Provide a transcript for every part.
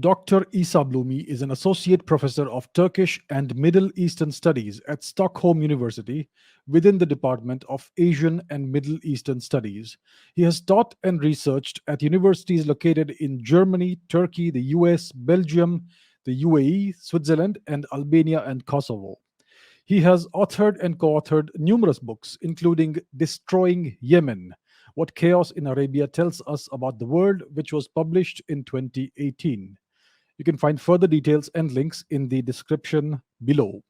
Dr. Isa Blumi is an associate professor of Turkish and Middle Eastern Studies at Stockholm University within the Department of Asian and Middle Eastern Studies. He has taught and researched at universities located in Germany, Turkey, the US, Belgium, the UAE, Switzerland, and Albania and Kosovo. He has authored and co authored numerous books, including Destroying Yemen: What Chaos in Arabia Tells Us About the World, which was published in 2018. You can find further details and links in the description below.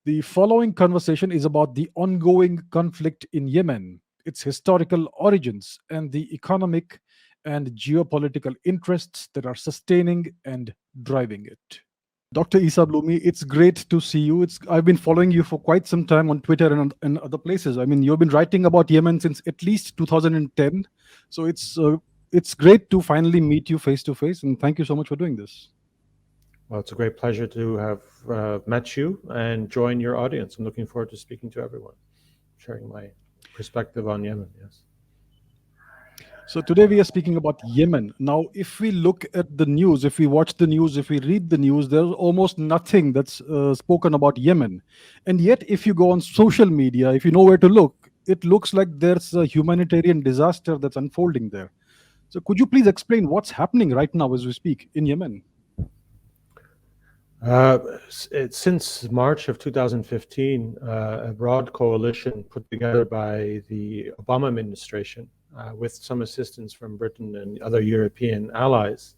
The following conversation is about the ongoing conflict in Yemen, its historical origins, and the economic and geopolitical interests that are sustaining and driving it. Dr. Isa Blumi, it's great to see you. I've been following you for quite some time on Twitter and other places. I mean, you've been writing about Yemen since at least 2010. So it's great to finally meet you face to face. And thank you so much for doing this. Well, it's a great pleasure to have met you and join your audience. I'm looking forward to speaking to everyone, sharing my perspective on Yemen. Yes. So today we are speaking about Yemen. Now, if we look at the news, if we watch the news, if we read the news, there's almost nothing that's spoken about Yemen. And yet, if you go on social media, if you know where to look, it looks like there's a humanitarian disaster that's unfolding there. So could you please explain what's happening right now as we speak in Yemen? Since March of 2015, a broad coalition put together by the Obama administration with some assistance from Britain and other European allies,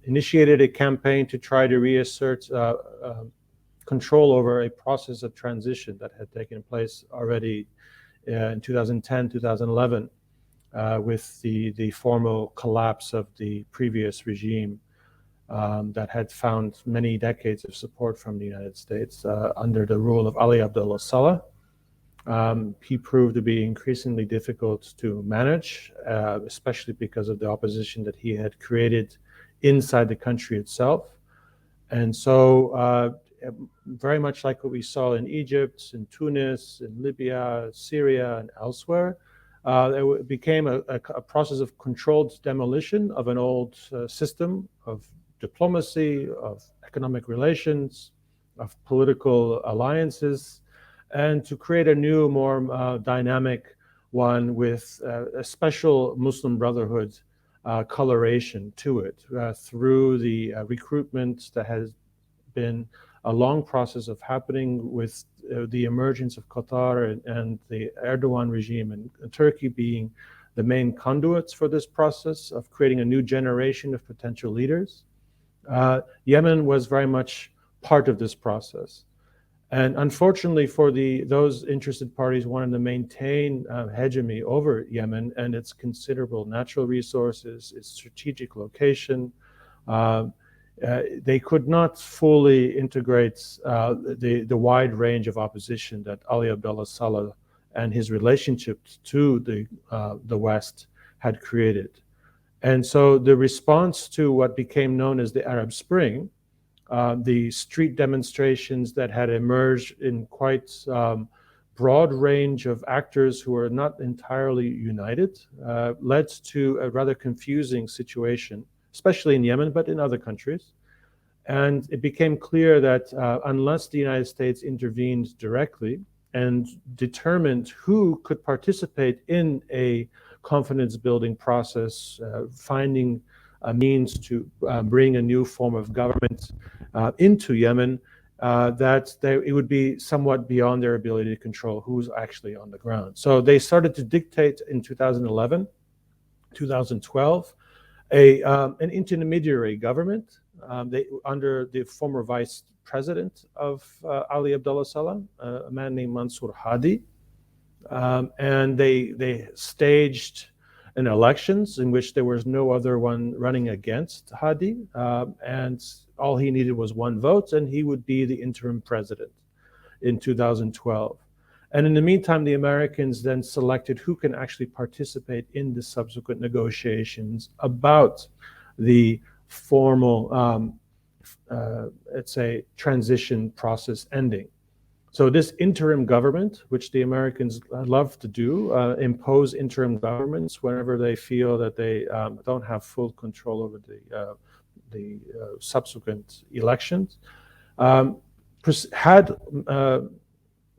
initiated a campaign to try to reassert control over a process of transition that had taken place already in 2010, 2011, with the formal collapse of the previous regime that had found many decades of support from the United States under the rule of Ali Abdullah Saleh. He proved to be increasingly difficult to manage, especially because of the opposition that he had created inside the country itself. And so very much like what we saw in Egypt, in Tunis, in Libya, Syria, and elsewhere, it became a process of controlled demolition of an old system of diplomacy, of economic relations, of political alliances, and to create a new, more dynamic one with a special Muslim Brotherhood coloration to it through the recruitment that has been a long process of happening with the emergence of Qatar and the Erdogan regime and Turkey being the main conduits for this process of creating a new generation of potential leaders. Yemen was very much part of this process. And unfortunately for those interested parties wanted to maintain hegemony over Yemen and its considerable natural resources, its strategic location, they could not fully integrate the wide range of opposition that Ali Abdullah Saleh and his relationship to the West had created. And so the response to what became known as the Arab Spring, the street demonstrations that had emerged in quite broad range of actors who were not entirely united, led to a rather confusing situation, especially in Yemen, but in other countries. And it became clear that unless the United States intervened directly and determined who could participate in a confidence building process, finding a means to bring a new form of government into Yemen, that it would be somewhat beyond their ability to control who's actually on the ground. So they started to dictate in 2011, 2012, an intermediary government under the former vice president of Ali Abdullah Saleh, a man named Mansour Hadi. And they staged an elections in which there was no other one running against Hadi, and all he needed was one vote, and he would be the interim president in 2012. And in the meantime, the Americans then selected who can actually participate in the subsequent negotiations about the formal, let's say, transition process ending. So this interim government, which the Americans love to do, impose interim governments whenever they feel that they don't have full control over the subsequent elections, had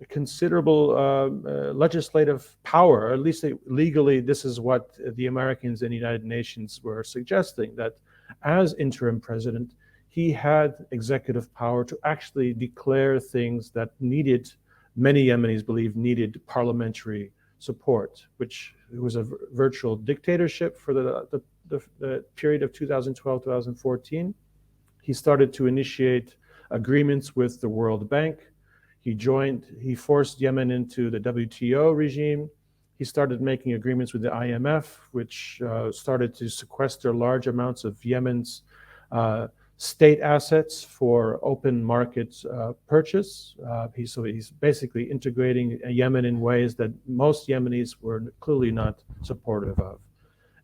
considerable legislative power, or at least legally, this is what the Americans and the United Nations were suggesting, that as interim president, he had executive power to actually declare things that many Yemenis believe needed parliamentary support, which was a virtual dictatorship for the period of 2012, 2014. He started to initiate agreements with the World Bank. He forced Yemen into the WTO regime. He started making agreements with the IMF, which started to sequester large amounts of Yemen's state assets for open market purchase. He's basically integrating Yemen in ways that most Yemenis were clearly not supportive of.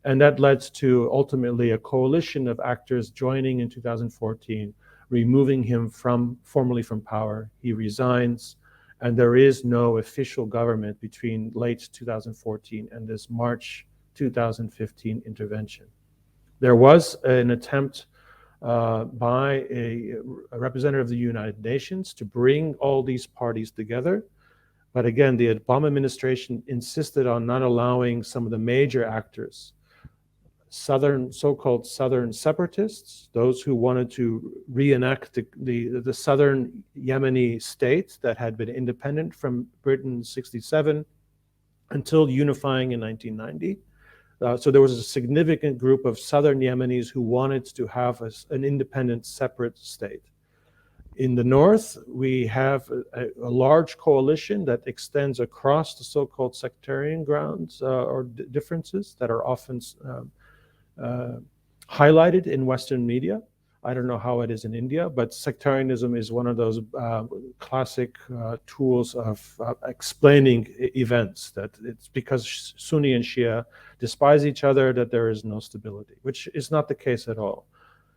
And that led to ultimately a coalition of actors joining in 2014, removing him formally from power. He resigns, and there is no official government between late 2014 and this March 2015 intervention. There was an attempt by a representative of the United Nations to bring all these parties together. But again, the Obama administration insisted on not allowing some of the major actors, so-called Southern separatists, those who wanted to reenact the Southern Yemeni state that had been independent from Britain in 1967 until unifying in 1990. So there was a significant group of Southern Yemenis who wanted to have an independent, separate state. In the north, we have a large coalition that extends across the so-called sectarian grounds or differences that are often highlighted in Western media. I don't know how it is in India, but sectarianism is one of those classic tools of explaining events, that it's because Sunni and Shia despise each other that there is no stability, which is not the case at all.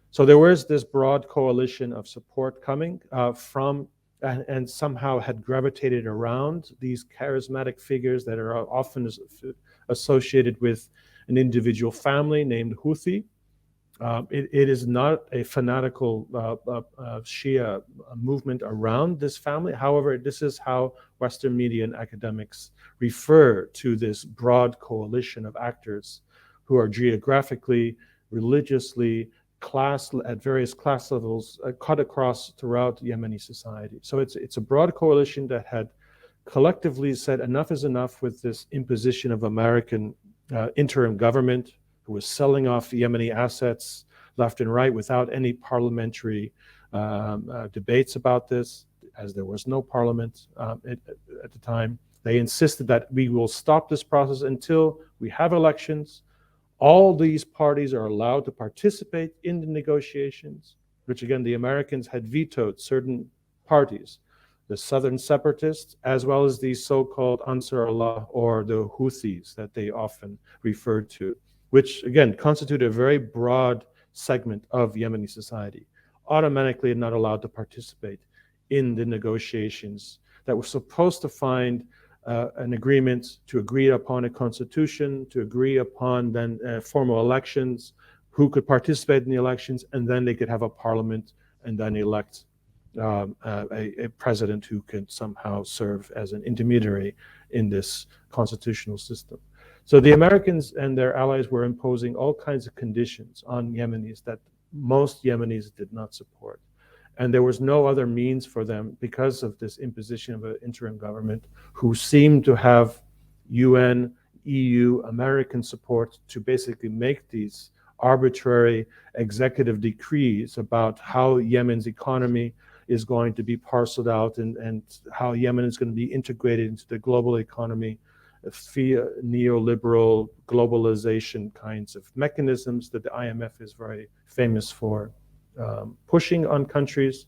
So there was this broad coalition of support coming from and somehow had gravitated around these charismatic figures that are often associated with an individual family named Houthi. It is not a fanatical Shia movement around this family. However, this is how Western media and academics refer to this broad coalition of actors who are geographically, religiously, at various class levels cut across throughout Yemeni society. So it's a broad coalition that had collectively said enough is enough with this imposition of American interim government, who was selling off Yemeni assets left and right without any parliamentary debates about this, as there was no parliament at the time. They insisted that we will stop this process until we have elections. All these parties are allowed to participate in the negotiations, which again, the Americans had vetoed certain parties, the Southern separatists, as well as the so-called Ansar Allah or the Houthis that they often referred to, which again constitute a very broad segment of Yemeni society, automatically not allowed to participate in the negotiations that were supposed to find an agreement to agree upon a constitution, to agree upon then formal elections, who could participate in the elections, and then they could have a parliament and then elect a president who could somehow serve as an intermediary in this constitutional system. So the Americans and their allies were imposing all kinds of conditions on Yemenis that most Yemenis did not support. And there was no other means for them, because of this imposition of an interim government, who seemed to have UN, EU, American support to basically make these arbitrary executive decrees about how Yemen's economy is going to be parceled out and how Yemen is going to be integrated into the global economy via neoliberal globalization kinds of mechanisms that the IMF is very famous for pushing on countries.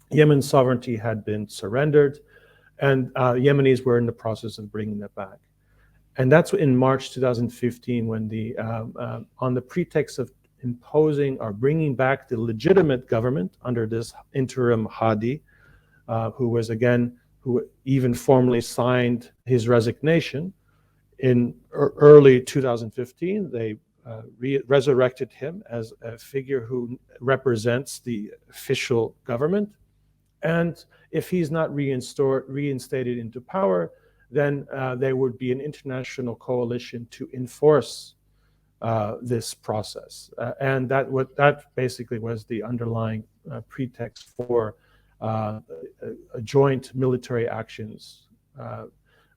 Yemen's sovereignty had been surrendered, and Yemenis were in the process of bringing that back. And that's in March 2015 when on the pretext of imposing or bringing back the legitimate government under this interim Hadi, who was again who even formally signed his resignation. In early 2015, they resurrected him as a figure who represents the official government. And if he's not reinstated into power, then there would be an international coalition to enforce this process. And that basically was the underlying pretext for joint military actions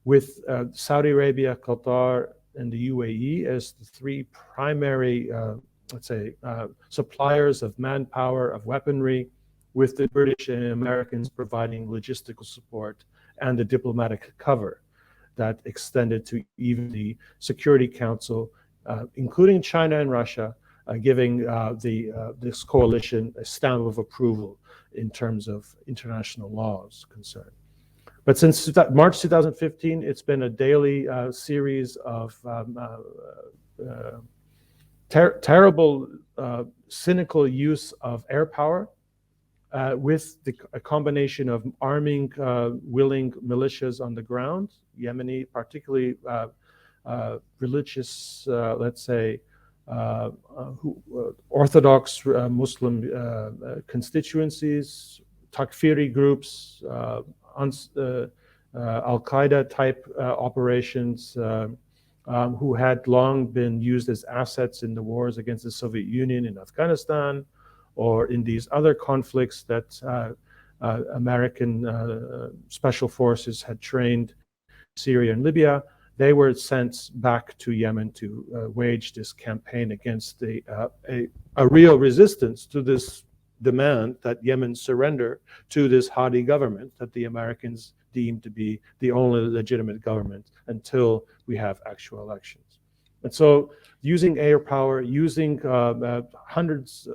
with Saudi Arabia, Qatar, and the UAE as the three primary, let's say, suppliers of manpower, of weaponry, with the British and Americans providing logistical support and the diplomatic cover that extended to even the Security Council, including China and Russia, giving this coalition a stamp of approval in terms of international laws concerned. But since March 2015, it's been a daily series of terrible, cynical use of air power with a combination of arming willing militias on the ground, Yemeni, particularly religious, let's say, Orthodox Muslim constituencies, Takfiri groups, Al-Qaeda type operations who had long been used as assets in the wars against the Soviet Union in Afghanistan or in these other conflicts that American special forces had trained Syria and Libya. They were sent back to Yemen to wage this campaign against a real resistance to this demand that Yemen surrender to this Hadi government that the Americans deemed to be the only legitimate government until we have actual elections. And so using air power, using hundreds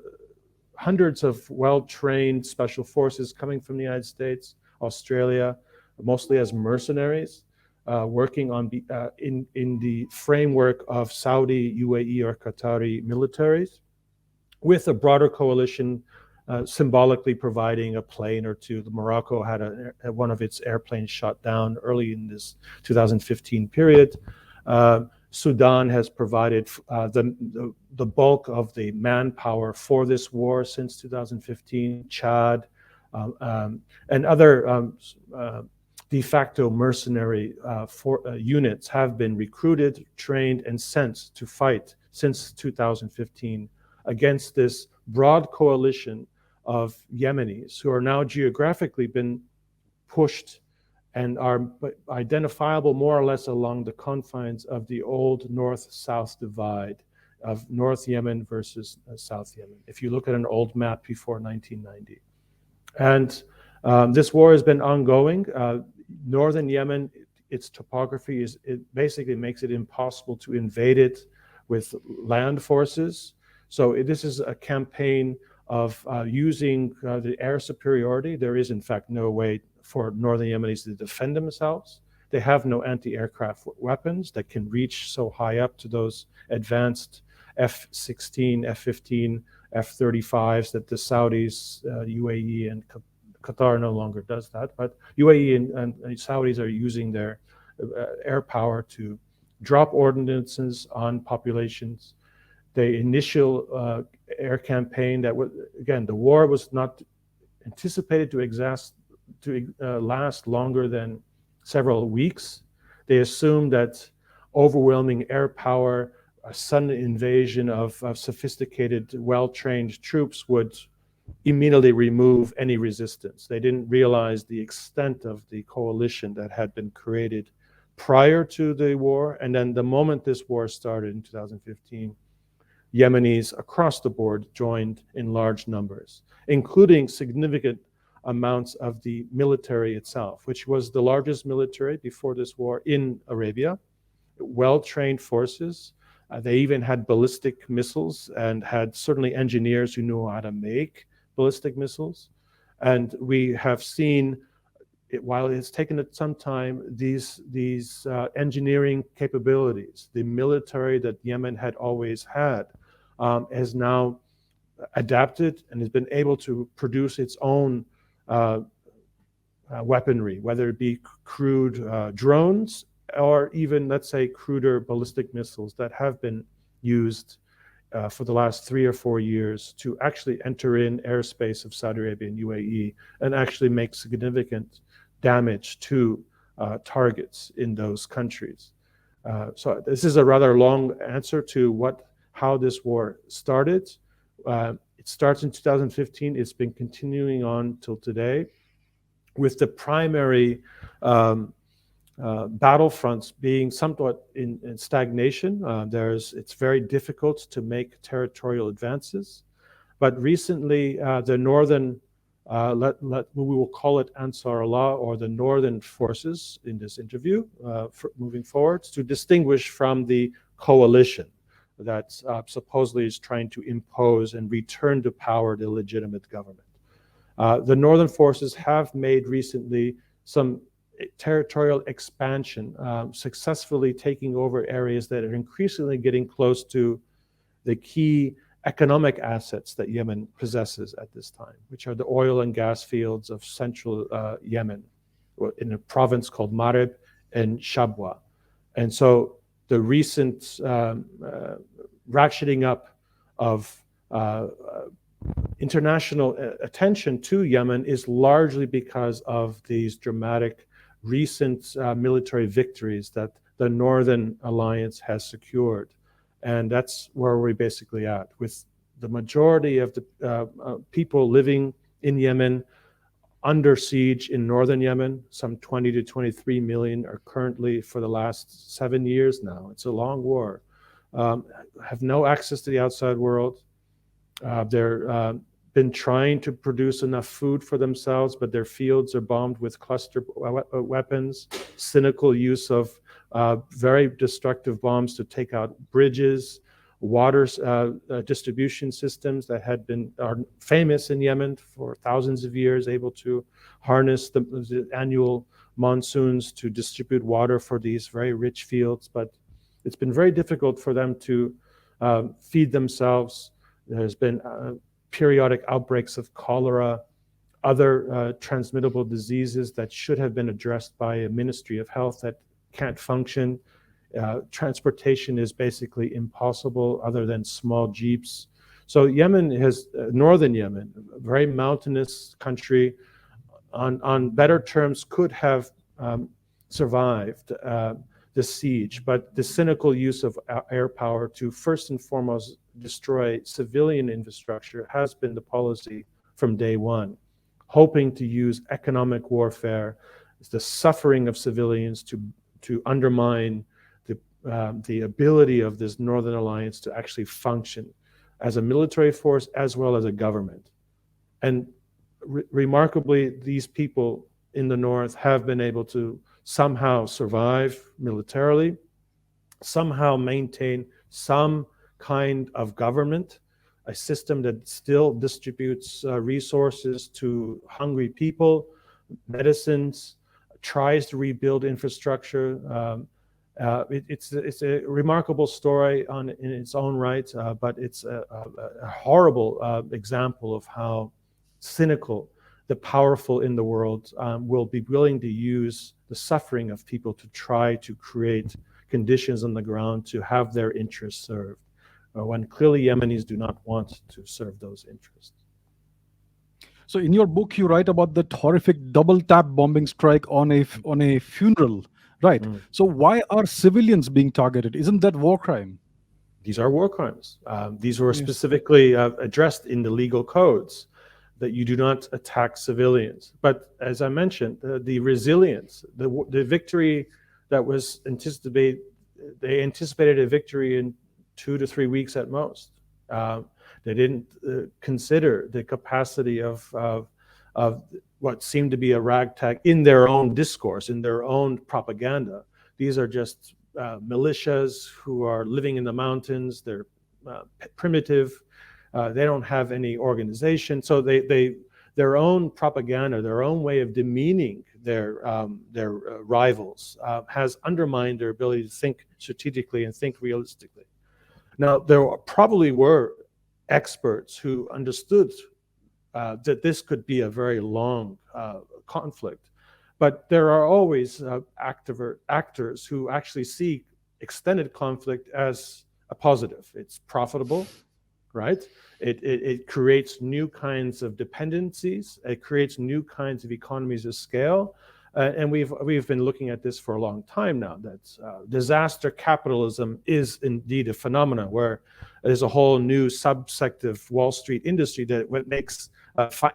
of well-trained special forces coming from the United States, Australia, mostly as mercenaries, working on in the framework of Saudi, UAE, or Qatari militaries, with a broader coalition symbolically providing a plane or two. Morocco had one of its airplanes shot down early in this 2015 period. Sudan has provided the bulk of the manpower for this war since 2015. Chad and other de facto mercenary units have been recruited, trained, and sent to fight since 2015 against this broad coalition of Yemenis who are now geographically been pushed and are identifiable more or less along the confines of the old north-south divide of North Yemen versus South Yemen, if you look at an old map before 1990. And this war has been ongoing. Northern Yemen, its topography, it basically makes it impossible to invade it with land forces. So this is a campaign of using the air superiority. There is, in fact, no way for northern Yemenis to defend themselves. They have no anti-aircraft weapons that can reach so high up to those advanced F-16, F-15, F-35s that the Saudis, UAE, and Qatar no longer does that. But UAE and Saudis are using their air power to drop ordnances on populations. The initial air campaign that was, again, the war was not anticipated to last longer than several weeks. They assumed that overwhelming air power, a sudden invasion of sophisticated, well-trained troops would immediately remove any resistance. They didn't realize the extent of the coalition that had been created prior to the war. And then the moment this war started in 2015, Yemenis across the board joined in large numbers, including significant amounts of the military itself, which was the largest military before this war in Arabia, well-trained forces. They even had ballistic missiles and had certainly engineers who knew how to make ballistic missiles. And we have seen, while it's taken some time, these engineering capabilities, the military that Yemen had always had, has now adapted and has been able to produce its own weaponry, whether it be crude drones or even, let's say, cruder ballistic missiles that have been used for the last 3 or 4 years to actually enter in airspace of Saudi Arabia and UAE and actually make significant damage to targets in those countries. So this is a rather long answer to how this war started. It starts in 2015. It's been continuing on till today, with the primary battlefronts being somewhat in stagnation. It's very difficult to make territorial advances. But recently, the northern, we will call it Ansar Allah, or the northern forces in this interview, moving forward, to distinguish from the coalition that supposedly is trying to impose and return to power the legitimate government. The northern forces have made recently some territorial expansion, successfully taking over areas that are increasingly getting close to the key economic assets that Yemen possesses at this time, which are the oil and gas fields of central Yemen, in a province called Marib and Shabwa. And so the recent ratcheting up of international attention to Yemen is largely because of these dramatic recent military victories that the Northern Alliance has secured. And that's where we're basically at, with the majority of the people living in Yemen under siege in northern Yemen. Some 20 to 23 million are currently, for the last 7 years now, it's a long war, have no access to the outside world. They're been trying to produce enough food for themselves, but their fields are bombed with cluster weapons, cynical use of very destructive bombs to take out bridges, water distribution systems that are famous in Yemen for thousands of years, able to harness the annual monsoons to distribute water for these very rich fields. But it's been very difficult for them to feed themselves. There's been periodic outbreaks of cholera, other transmittable diseases that should have been addressed by a Ministry of Health that can't function. Transportation is basically impossible other than small jeeps. So Yemen has, northern Yemen, a very mountainous country, on better terms could have survived the siege, but the cynical use of air power to first and foremost destroy civilian infrastructure has been the policy from day one, hoping to use economic warfare, the suffering of civilians to undermine the ability of this Northern Alliance to actually function as a military force as well as a government. And remarkably, these people in the north have been able to somehow survive militarily, somehow maintain some kind of government, a system that still distributes resources to hungry people, medicines, tries to rebuild infrastructure. It's a remarkable story in its own right, but it's a horrible example of how cynical the powerful in the world will be willing to use the suffering of people to try to create conditions on the ground to have their interests served, when clearly Yemenis do not want to serve those interests. So in your book, you write about that horrific double tap bombing strike on a funeral, right? So why are civilians being targeted? Isn't that war crime? These are war crimes. These were specifically addressed in the legal codes, that you do not attack civilians. But as I mentioned, the resilience, the victory that was anticipated, they anticipated a victory in 2 to 3 weeks at most. They didn't consider the capacity of what seemed to be a ragtag in their own discourse, in their own propaganda. These are just militias who are living in the mountains. They're primitive. They don't have any organization. So their own propaganda, their own way of demeaning their rivals has undermined their ability to think strategically and think realistically. Now, there probably were experts who understood that this could be a very long conflict, But there are always actors who actually see extended conflict as a positive. It's profitable, right? It creates new kinds of dependencies. It creates new kinds of economies of scale. And we've been looking at this for a long time now, that disaster capitalism is indeed a phenomenon where there's a whole new subsect of Wall Street industry that makes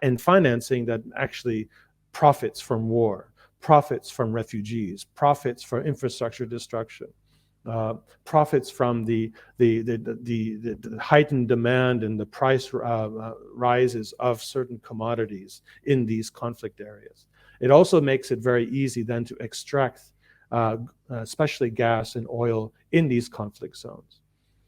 and financing that actually profits from war, profits from refugees, profits from infrastructure destruction. Profits from the heightened demand and the price rises of certain commodities in these conflict areas. It also makes it very easy then to extract, especially gas and oil, in these conflict zones.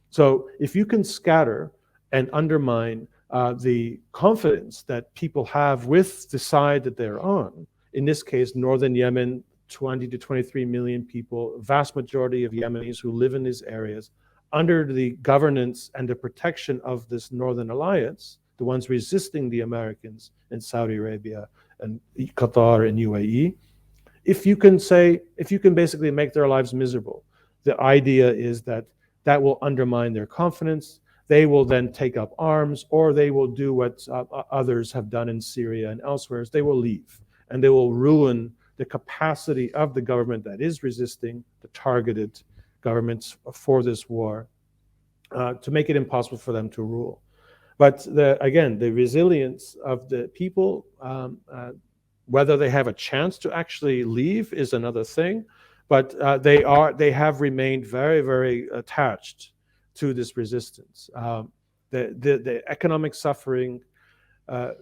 So if you can scatter and undermine the confidence that people have with the side that they're on, in this case, northern Yemen, 20 to 23 million people, vast majority of Yemenis who live in these areas, under the governance and the protection of this Northern Alliance, the ones resisting the Americans in Saudi Arabia and Qatar and UAE, if you can basically make their lives miserable, the idea is that that will undermine their confidence. They will then take up arms, or they will do what others have done in Syria and elsewhere, is they will leave, and they will ruin the capacity of the government that is resisting, the targeted governments for this war, to make it impossible for them to rule. But again, the resilience of the people, whether they have a chance to actually leave is another thing, but they have remained very, very attached to this resistance. The economic suffering,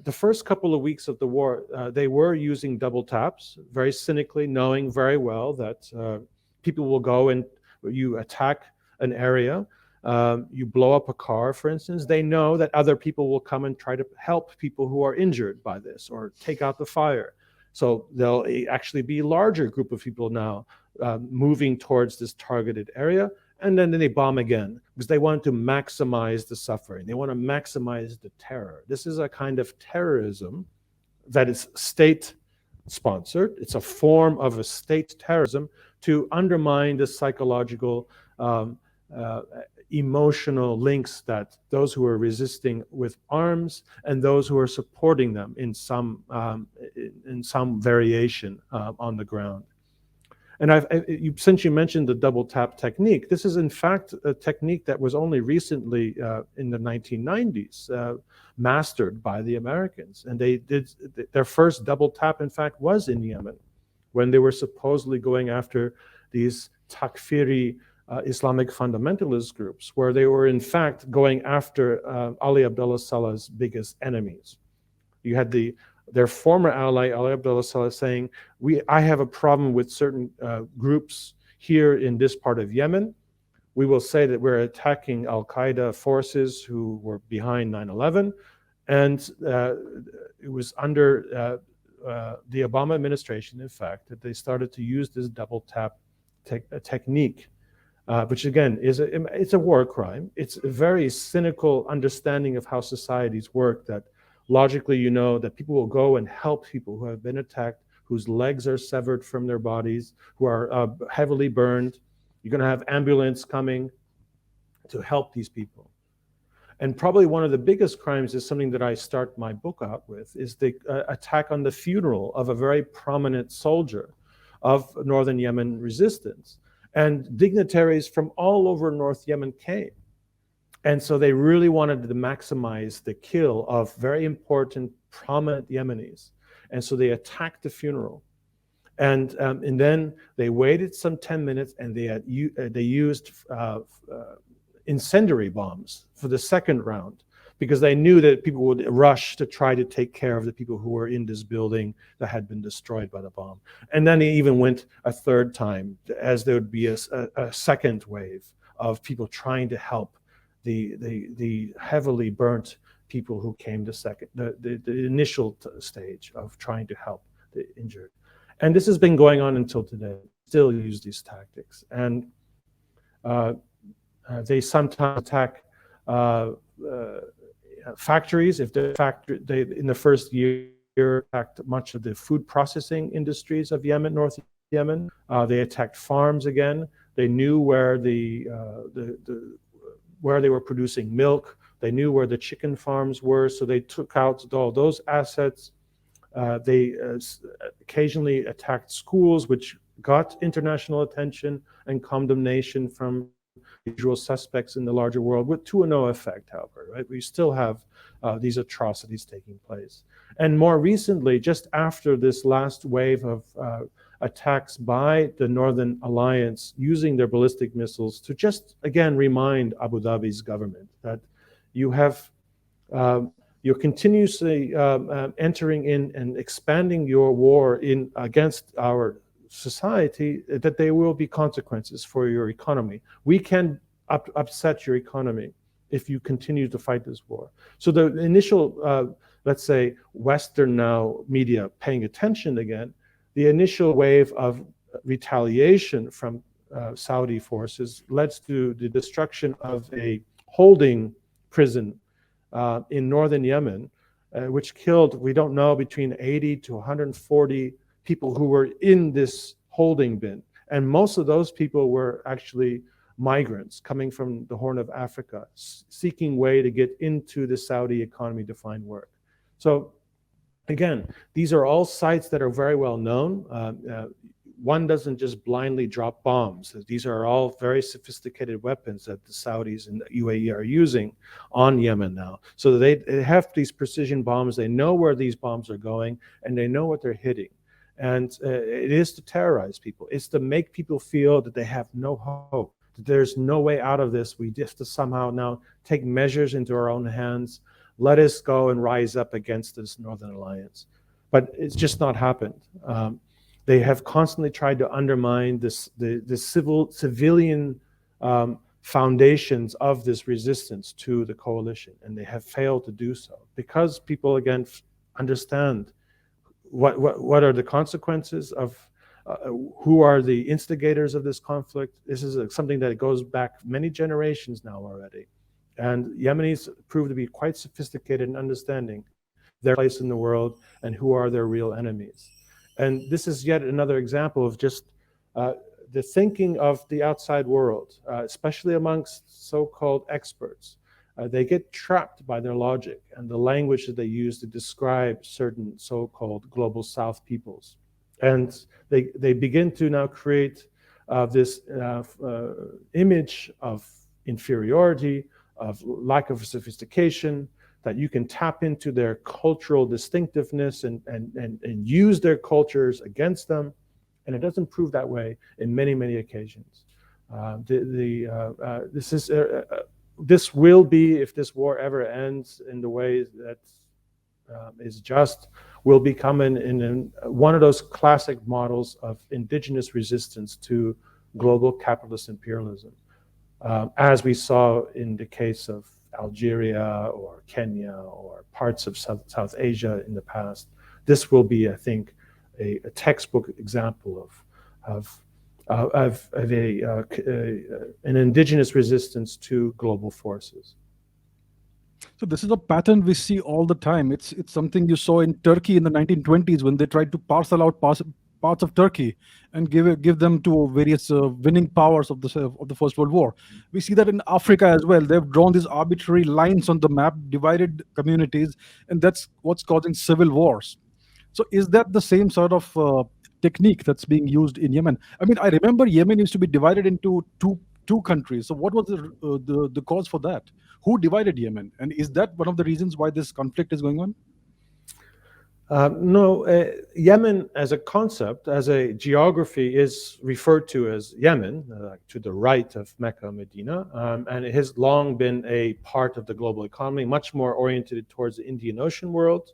the first couple of weeks of the war, they were using double taps, very cynically, knowing very well that people will go and you attack an area, you blow up a car, for instance. They know that other people will come and try to help people who are injured by this or take out the fire. So there'll actually be a larger group of people now moving towards this targeted area. And then they bomb again because they want to maximize the suffering. They want to maximize the terror. This is a kind of terrorism that is state-sponsored. It's a form of a state terrorism to undermine the psychological, emotional links that those who are resisting with arms and those who are supporting them in some variation on the ground. And since you mentioned the double tap technique, this is in fact a technique that was only recently in the 1990s mastered by the Americans. And they did their first double tap, in fact, was in Yemen, when they were supposedly going after these Takfiri Islamic fundamentalist groups, where they were in fact going after Ali Abdullah Saleh's biggest enemies. You had their former ally, Ali Abdullah Saleh, saying, I have a problem with certain groups here in this part of Yemen. We will say that we're attacking al-Qaeda forces who were behind 9/11. And it was under the Obama administration, in fact, that they started to use this double tap technique, which again, it's a war crime. It's a very cynical understanding of how societies work, that logically, you know that people will go and help people who have been attacked, whose legs are severed from their bodies, who are heavily burned. You're going to have ambulance coming to help these people. And probably one of the biggest crimes is something that I start my book out with, is the attack on the funeral of a very prominent soldier of northern Yemen resistance. And dignitaries from all over North Yemen came. And so they really wanted to maximize the kill of very important, prominent Yemenis. And so they attacked the funeral. And then they waited some 10 minutes, and they used incendiary bombs for the second round, because they knew that people would rush to try to take care of the people who were in this building that had been destroyed by the bomb. And then they even went a third time, as there would be a second wave of people trying to help the heavily burnt people who came the initial stage of trying to help the injured. And this has been going on until today. Still use these tactics. And they sometimes attack factories. If the factory, in the first year attacked much of the food processing industries of Yemen, North Yemen. They attacked farms again. They knew where where they were producing milk. They knew where the chicken farms were, so they took out all those assets. They occasionally attacked schools, which got international attention and condemnation from usual suspects in the larger world, with to no effect, however, right? We still have these atrocities taking place. And more recently, just after this last wave of attacks by the Northern Alliance using their ballistic missiles to just, again, remind Abu Dhabi's government that you have, you're continuously entering in and expanding your war against our society, that there will be consequences for your economy. We can upset your economy if you continue to fight this war. So the initial, let's say, Western now media paying attention again, the initial wave of retaliation from Saudi forces led to the destruction of a holding prison in northern Yemen, which killed, we don't know, between 80 to 140 people who were in this holding bin. And most of those people were actually migrants coming from the Horn of Africa, seeking way to get into the Saudi economy to find work. So again, these are all sites that are very well known. One doesn't just blindly drop bombs. These are all very sophisticated weapons that the Saudis and the UAE are using on Yemen now. So they have these precision bombs. They know where these bombs are going, and they know what they're hitting. And it is to terrorize people. It's to make people feel that they have no hope, that there's no way out of this. We have to somehow now take measures into our own hands. Let us go and rise up against this Northern Alliance. But it's just not happened. They have constantly tried to undermine the civilian foundations of this resistance to the coalition, and they have failed to do so because people, again, understand what are the consequences of who are the instigators of this conflict. This is something that goes back many generations now already. And Yemenis prove to be quite sophisticated in understanding their place in the world and who are their real enemies. And this is yet another example of just the thinking of the outside world, especially amongst so-called experts. They get trapped by their logic and the language that they use to describe certain so-called global South peoples. And they begin to now create this image of inferiority, of lack of sophistication, that you can tap into their cultural distinctiveness and use their cultures against them. And it doesn't prove that way in many, many occasions. This will be, if this war ever ends in the way that is just, will become in one of those classic models of indigenous resistance to global capitalist imperialism, as we saw in the case of Algeria or Kenya or parts of South Asia in the past. This will be, I think, a textbook example of an indigenous resistance to global forces. So this is a pattern we see all the time. It's something you saw in Turkey in the 1920s when they tried to parcel out parts of Turkey and give them to various winning powers of the First World War. We see that in Africa as well. They've drawn these arbitrary lines on the map, divided communities, and that's what's causing civil wars. So is that the same sort of technique that's being used in Yemen? I mean, I remember Yemen used to be divided into two countries. So what was the cause for that? Who divided Yemen? And is that one of the reasons why this conflict is going on? No, Yemen as a concept, as a geography, is referred to as Yemen, to the right of Mecca, Medina, and it has long been a part of the global economy, much more oriented towards the Indian Ocean world.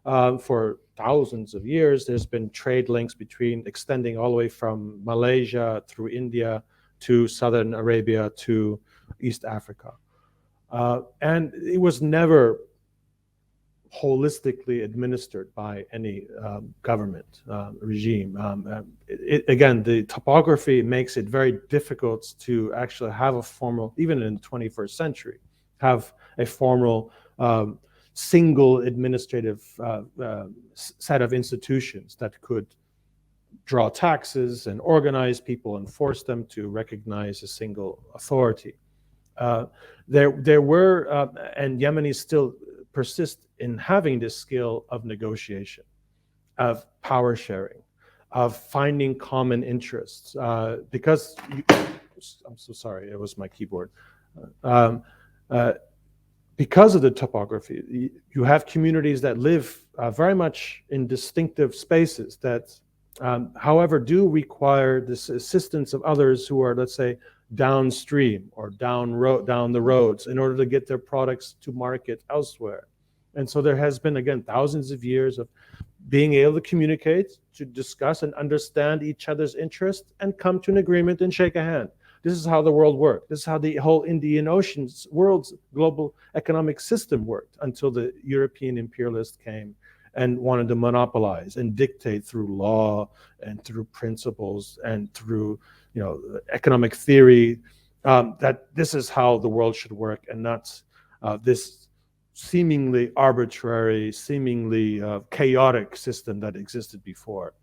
For thousands of years, there's been trade links extending all the way from Malaysia through India to Southern Arabia to East Africa. And it was never holistically administered by any government regime. Again, the topography makes it very difficult to actually have a formal, even in the 21st century, have a formal single administrative set of institutions that could draw taxes and organize people and force them to recognize a single authority. There were, and Yemenis still persist in having this skill of negotiation, of power sharing, of finding common interests. Because, I'm so sorry, it was my keyboard. Because of the topography, you have communities that live very much in distinctive spaces that, however, do require this assistance of others who are, let's say, downstream or down the roads in order to get their products to market elsewhere. And so there has been, again, thousands of years of being able to communicate, to discuss and understand each other's interests and come to an agreement and shake a hand. This is how the world worked. This is how the whole Indian Ocean's world's global economic system worked until the European imperialists came and wanted to monopolize and dictate through law and through principles and through, economic theory, that this is how the world should work, and not this seemingly arbitrary, seemingly chaotic system that existed before.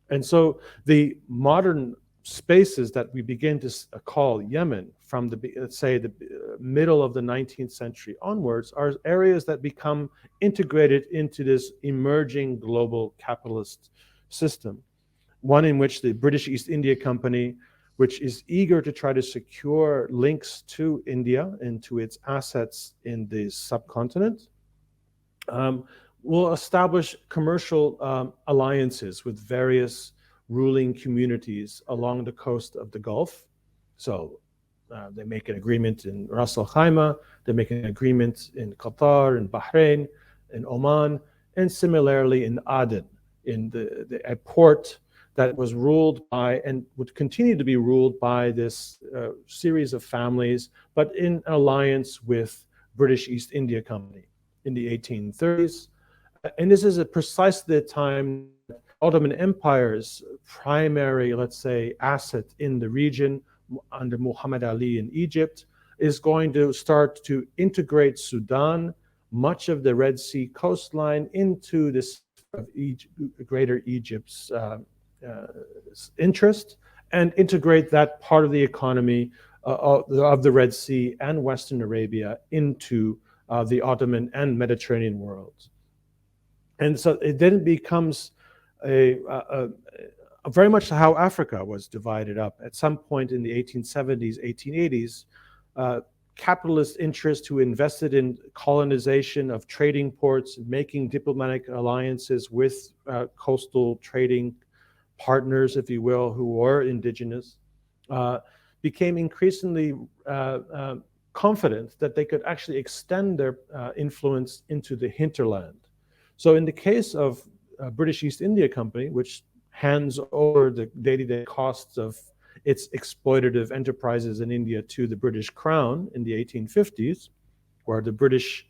And so the modern spaces that we begin to call Yemen from the, let's say, the middle of the 19th century onwards are areas that become integrated into this emerging global capitalist system. One in which the British East India Company, which is eager to try to secure links to India and to its assets in the subcontinent, will establish commercial alliances with various ruling communities along the coast of the Gulf. So they make an agreement in Ras Al Khaimah, they make an agreement in Qatar, in Bahrain, in Oman, and similarly in Aden, in a port that was ruled by and would continue to be ruled by this series of families, but in alliance with British East India Company in the 1830s. And this is precisely the time Ottoman Empire's primary, let's say, asset in the region under Muhammad Ali in Egypt is going to start to integrate Sudan, much of the Red Sea coastline, into this greater Egypt's interest, and integrate that part of the economy of the Red Sea and Western Arabia into the Ottoman and Mediterranean worlds. And so it then becomes very much how Africa was divided up. At some point in the 1870s, 1880s, capitalist interests who invested in colonization of trading ports, making diplomatic alliances with coastal trading partners, if you will, who were indigenous, became increasingly confident that they could actually extend their influence into the hinterland. So in the case of British East India Company, which hands over the day-to-day costs of its exploitative enterprises in India to the British Crown in the 1850s, where the British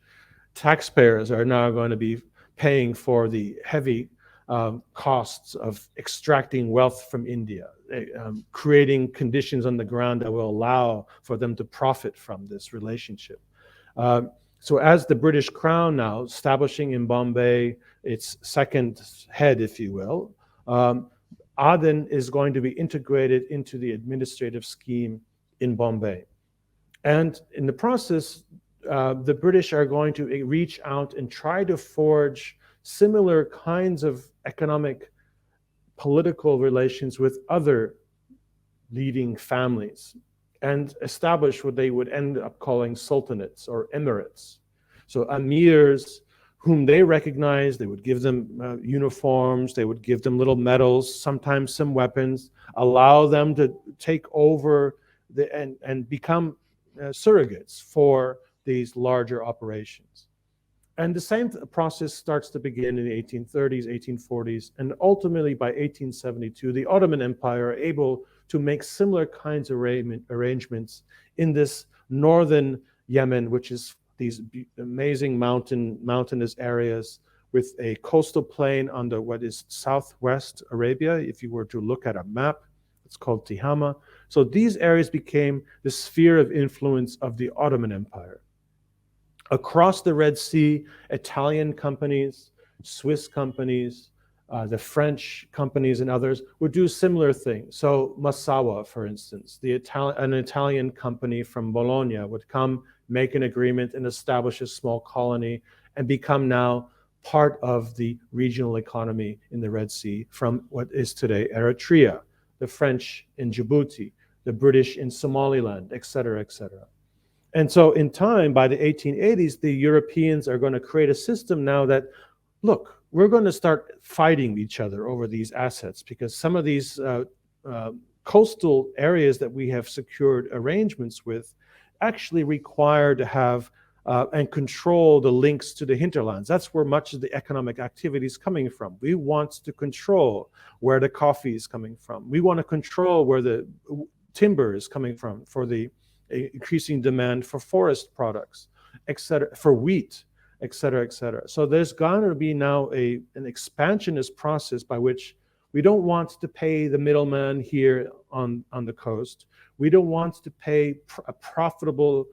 taxpayers are now going to be paying for the heavy costs of extracting wealth from India, creating conditions on the ground that will allow for them to profit from this relationship. So as the British Crown now establishing in Bombay its second head, if you will, Aden is going to be integrated into the administrative scheme in Bombay. And in the process, the British are going to reach out and try to forge similar kinds of economic, political relations with other leading families and establish what they would end up calling sultanates or emirates. So emirs whom they recognize, they would give them uniforms, they would give them little medals, sometimes some weapons, allow them to take over and become surrogates for these larger operations. And the same process starts to begin in the 1830s, 1840s, and ultimately by 1872, the Ottoman Empire are able to make similar kinds of arrangements in this northern Yemen, which is these amazing mountainous areas with a coastal plain on the what is southwest Arabia. If you were to look at a map, it's called Tihama. So these areas became the sphere of influence of the Ottoman Empire. Across the Red Sea, Italian companies, Swiss companies, the French companies and others would do similar things. So Massawa, for instance, an Italian company from Bologna would come, make an agreement, and establish a small colony and become now part of the regional economy in the Red Sea from what is today Eritrea, the French in Djibouti, the British in Somaliland, et cetera, et cetera. And so in time, by the 1880s, the Europeans are going to create a system now that, look, we're going to start fighting each other over these assets because some of these coastal areas that we have secured arrangements with actually require to have and control the links to the hinterlands. That's where much of the economic activity is coming from. We want to control where the coffee is coming from. We want to control where the timber is coming from for the increasing demand for forest products, et cetera, for wheat, et cetera, et cetera. So there's going to be now an expansionist process by which we don't want to pay the middleman here on the coast. We don't want to pay profitable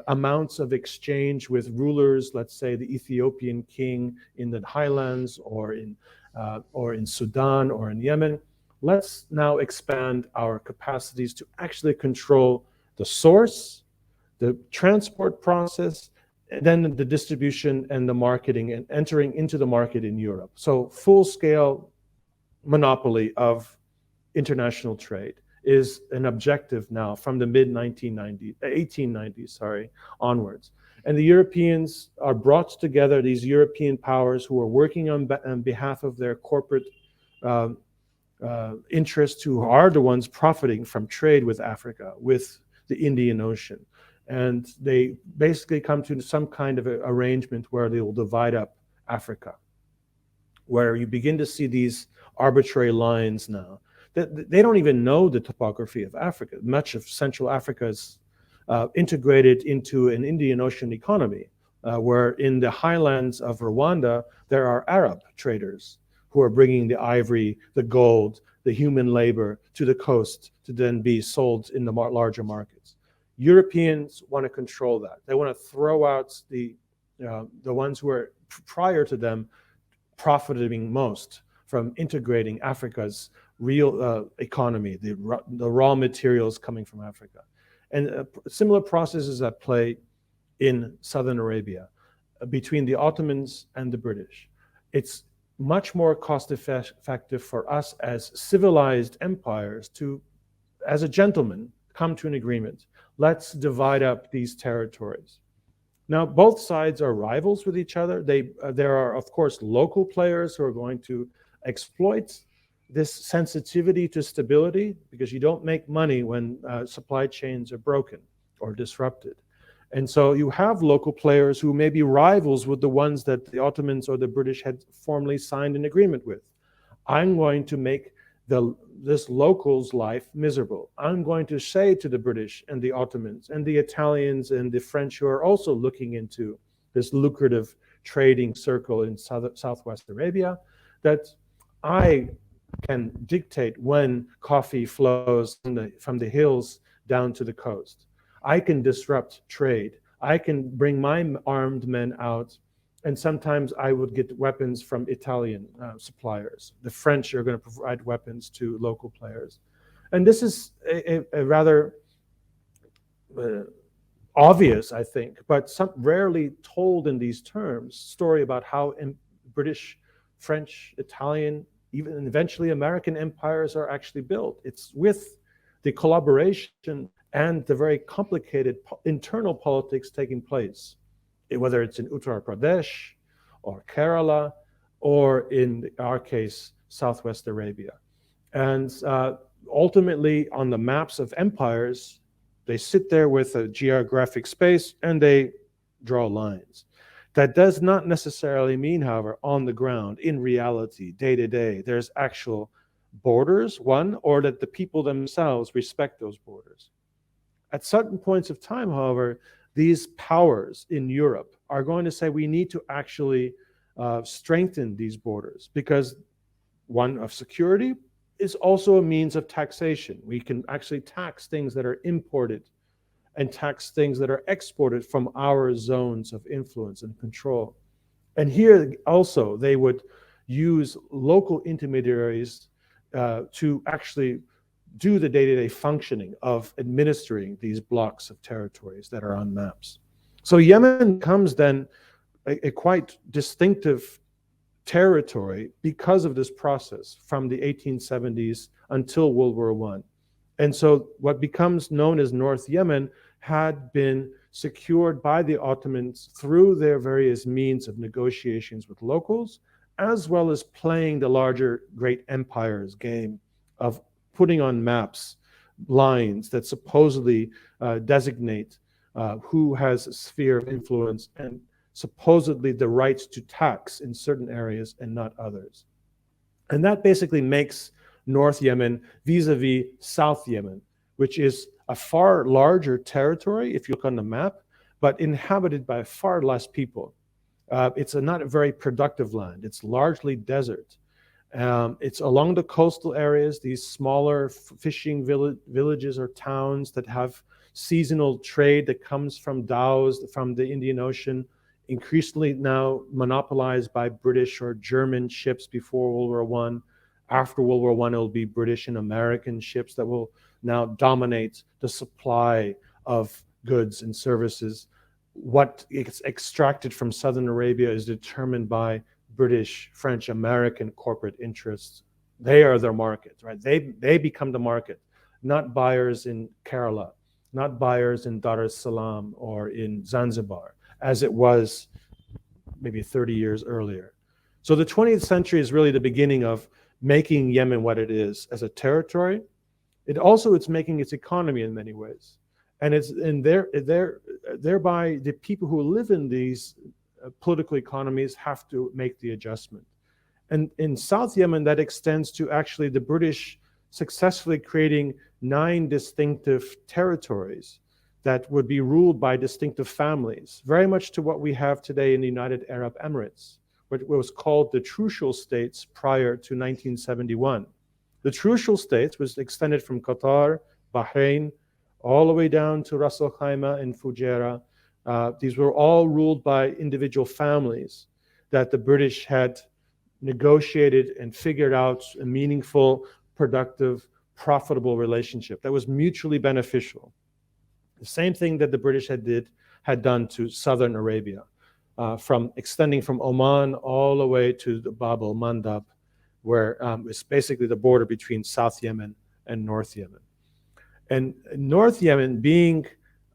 amounts of exchange with rulers, let's say the Ethiopian king in the highlands or in Sudan or in Yemen. Let's now expand our capacities to actually control the source, the transport process, and then the distribution and the marketing and entering into the market in Europe. So full-scale monopoly of international trade is an objective now from the mid-1890s, onwards. And the Europeans are brought together, these European powers who are working on behalf of their corporate interests, who are the ones profiting from trade with Africa, with the Indian Ocean. And they basically come to some kind of arrangement where they will divide up Africa, where you begin to see these arbitrary lines now. They don't even know the topography of Africa. Much of Central Africa is integrated into an Indian Ocean economy, where in the highlands of Rwanda, there are Arab traders who are bringing the ivory, the gold, the human labor to the coast to then be sold in the larger markets. Europeans want to control that. They want to throw out the ones who are prior to them profiting most from integrating Africa's real economy, the raw materials coming from Africa. And similar processes at play in Southern Arabia between the Ottomans and the British. It's much more cost effective for us as civilized empires to, as a gentleman, come to an agreement. Let's divide up these territories. Now, both sides are rivals with each other. There are, of course, local players who are going to exploit this sensitivity to stability, because you don't make money when supply chains are broken or disrupted. And so you have local players who may be rivals with the ones that the Ottomans or the British had formally signed an agreement with. I'm going to make this local's life miserable. I'm going to say to the British and the Ottomans and the Italians and the French, who are also looking into this lucrative trading circle in Southwest Arabia, that I can dictate when coffee flows from the hills down to the coast. I can disrupt trade. I can bring my armed men out, and sometimes I would get weapons from Italian suppliers. The French are going to provide weapons to local players. And this is a rather obvious, I think, but rarely told in these terms, story about how British, French, Italian, even eventually American empires are actually built. It's with the collaboration and the very complicated internal politics taking place, whether it's in Uttar Pradesh or Kerala, or in our case, Southwest Arabia. And ultimately, on the maps of empires, they sit there with a geographic space and they draw lines. That does not necessarily mean, however, on the ground, in reality, day to day, there's actual borders, or that the people themselves respect those borders. At certain points of time, however, these powers in Europe are going to say we need to actually strengthen these borders, because one of security is also a means of taxation. We can actually tax things that are imported and tax things that are exported from our zones of influence and control. And here also, they would use local intermediaries to actually do the day-to-day functioning of administering these blocks of territories that are on maps. So Yemen becomes then a quite distinctive territory because of this process from the 1870s until World War I. And so what becomes known as North Yemen had been secured by the Ottomans through their various means of negotiations with locals, as well as playing the larger great empires game of putting on maps lines that supposedly designate who has a sphere of influence and supposedly the rights to tax in certain areas and not others. And that basically makes North Yemen vis-a-vis South Yemen, which is a far larger territory, if you look on the map, but inhabited by far less people. It's not a very productive land. It's largely desert. It's along the coastal areas, these smaller fishing villages or towns that have seasonal trade that comes from dhows from the Indian Ocean, increasingly now monopolized by British or German ships before World War I. After World War I, it will be British and American ships that will now dominate the supply of goods and services. What is extracted from Southern Arabia is determined by British, French, American corporate interests. They are their market, right? They become the market, not buyers in Kerala, not buyers in Dar es Salaam or in Zanzibar, as it was maybe 30 years earlier. So the 20th century is really the beginning of making Yemen what it is as a territory. It's making its economy in many ways. And thereby the people who live in these political economies have to make the adjustment. And in South Yemen, that extends to actually the British successfully creating 9 distinctive territories that would be ruled by distinctive families, very much to what we have today in the United Arab Emirates, what was called the Trucial States prior to 1971. The Trucial States was extended from Qatar, Bahrain, all the way down to Ras Al Khaimah and Fujairah. These were all ruled by individual families that the British had negotiated and figured out a meaningful, productive, profitable relationship that was mutually beneficial. The same thing that the British had done to Southern Arabia, from extending from Oman all the way to the Bab el-Mandab, where it's basically the border between South Yemen and North Yemen. And North Yemen being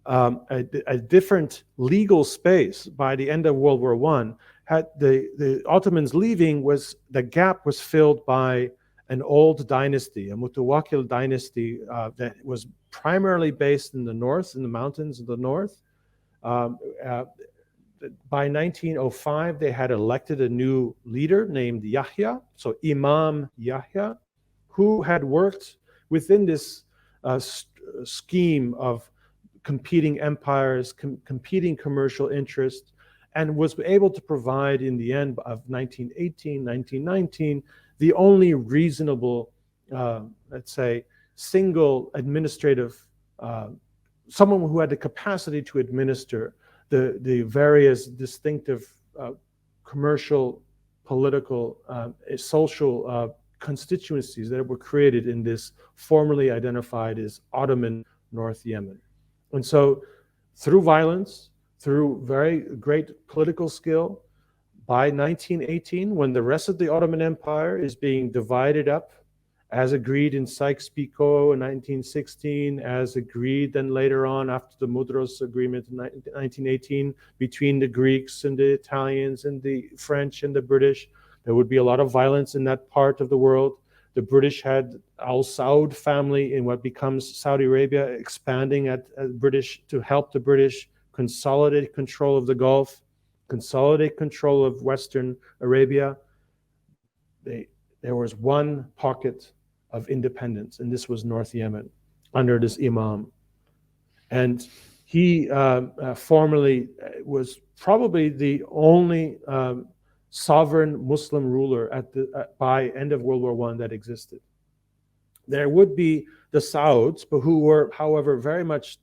a different legal space by the end of World War I, had the Ottomans leaving, the gap was filled by an old dynasty, a Mutawakkil dynasty that was primarily based in the north, in the mountains of the north. By 1905, they had elected a new leader named Yahya, so Imam Yahya, who had worked within this scheme of competing empires, competing commercial interests, and was able to provide, in the end of 1918, 1919, the only reasonable, let's say, single administrative, someone who had the capacity to administer the various distinctive commercial, political, social constituencies that were created in this formerly identified as Ottoman North Yemen. And so through violence, through very great political skill, by 1918, when the rest of the Ottoman Empire is being divided up, as agreed in Sykes-Picot in 1916, as agreed then later on after the Mudros Agreement in 1918, between the Greeks and the Italians and the French and the British, there would be a lot of violence in that part of the world. The British had Al Saud family in what becomes Saudi Arabia, expanding at British to help the British consolidate control of the Gulf, consolidate control of Western Arabia. There was one pocket of independence, and this was North Yemen under this Imam. And he formerly was probably the only sovereign Muslim ruler by end of World War I that existed. There would be the Sauds, but who were, however, very much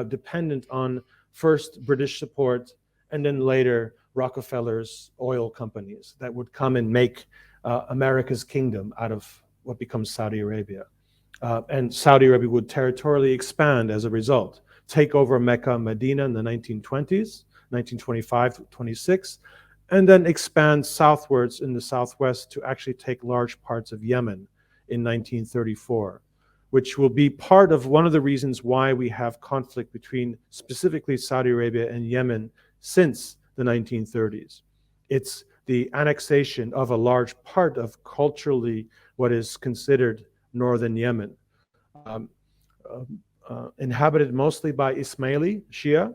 dependent on first British support and then later Rockefeller's oil companies that would come and make America's kingdom out of what becomes Saudi Arabia. And Saudi Arabia would territorially expand as a result, take over Mecca and Medina in the 1920s, 1925 to 26, and then expand southwards in the southwest to actually take large parts of Yemen in 1934, which will be part of one of the reasons why we have conflict between specifically Saudi Arabia and Yemen since the 1930s. It's the annexation of a large part of culturally what is considered northern Yemen, inhabited mostly by Ismaili Shia,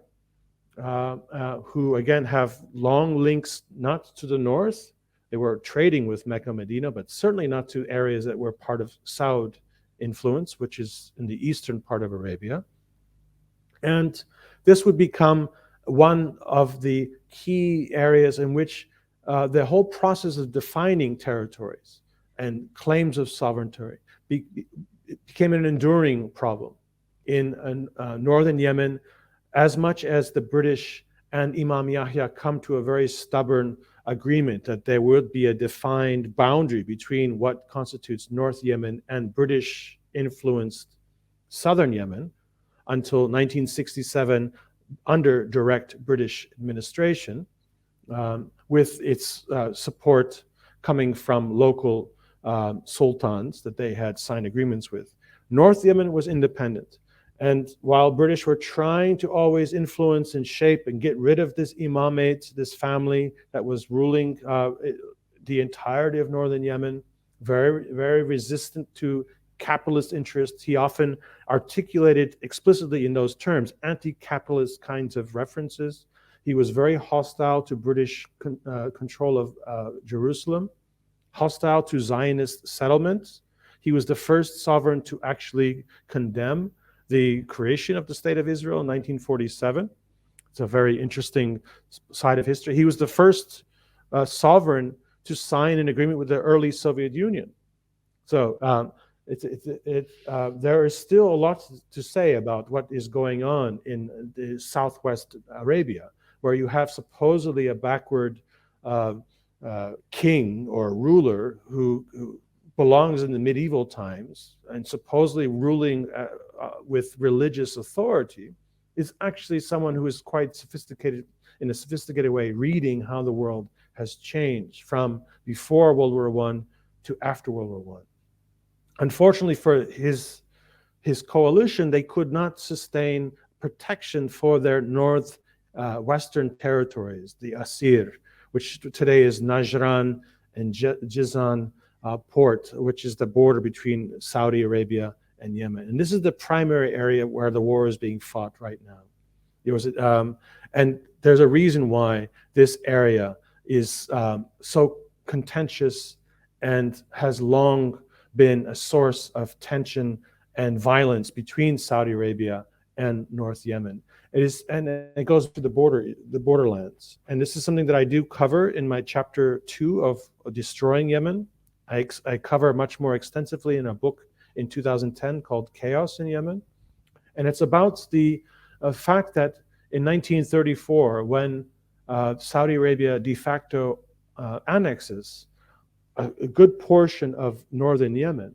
who again have long links not to the north. They were trading with Mecca, Medina, but certainly not to areas that were part of Saud influence, which is in the eastern part of Arabia. And this would become one of the key areas in which the whole process of defining territories and claims of sovereignty became an enduring problem in northern Yemen, as much as the British and Imam Yahya come to a very stubborn agreement that there would be a defined boundary between what constitutes North Yemen and British-influenced southern Yemen until 1967 under direct British administration, with its support coming from local sultans that they had signed agreements with. North Yemen was independent. And while British were trying to always influence and shape and get rid of this imamate, this family that was ruling the entirety of northern Yemen, very, very resistant to capitalist interests, he often articulated explicitly in those terms anti-capitalist kinds of references. He was very hostile to British control of Jerusalem, hostile to Zionist settlements. He was the first sovereign to actually condemn the creation of the State of Israel in 1947. It's a very interesting side of history. He was the first sovereign to sign an agreement with the early Soviet Union. So there is still a lot to say about what is going on in the southwest Arabia, where you have supposedly a backward king or ruler who belongs in the medieval times and supposedly ruling with religious authority, is actually someone who is quite sophisticated, in a sophisticated way, reading how the world has changed from before World War I to after World War I. Unfortunately for his coalition, they could not sustain protection for their northwestern territories, the Asir, which today is Najran and Jizan port, which is the border between Saudi Arabia and Yemen. And this is the primary area where the war is being fought right now. There was, and there's a reason why this area is so contentious and has long been a source of tension and violence between Saudi Arabia and North Yemen. It goes to the borderlands. And this is something that I do cover in my chapter 2 of Destroying Yemen. I cover much more extensively in a book in 2010 called Chaos in Yemen. And it's about the fact that in 1934, when Saudi Arabia de facto annexes a good portion of northern Yemen,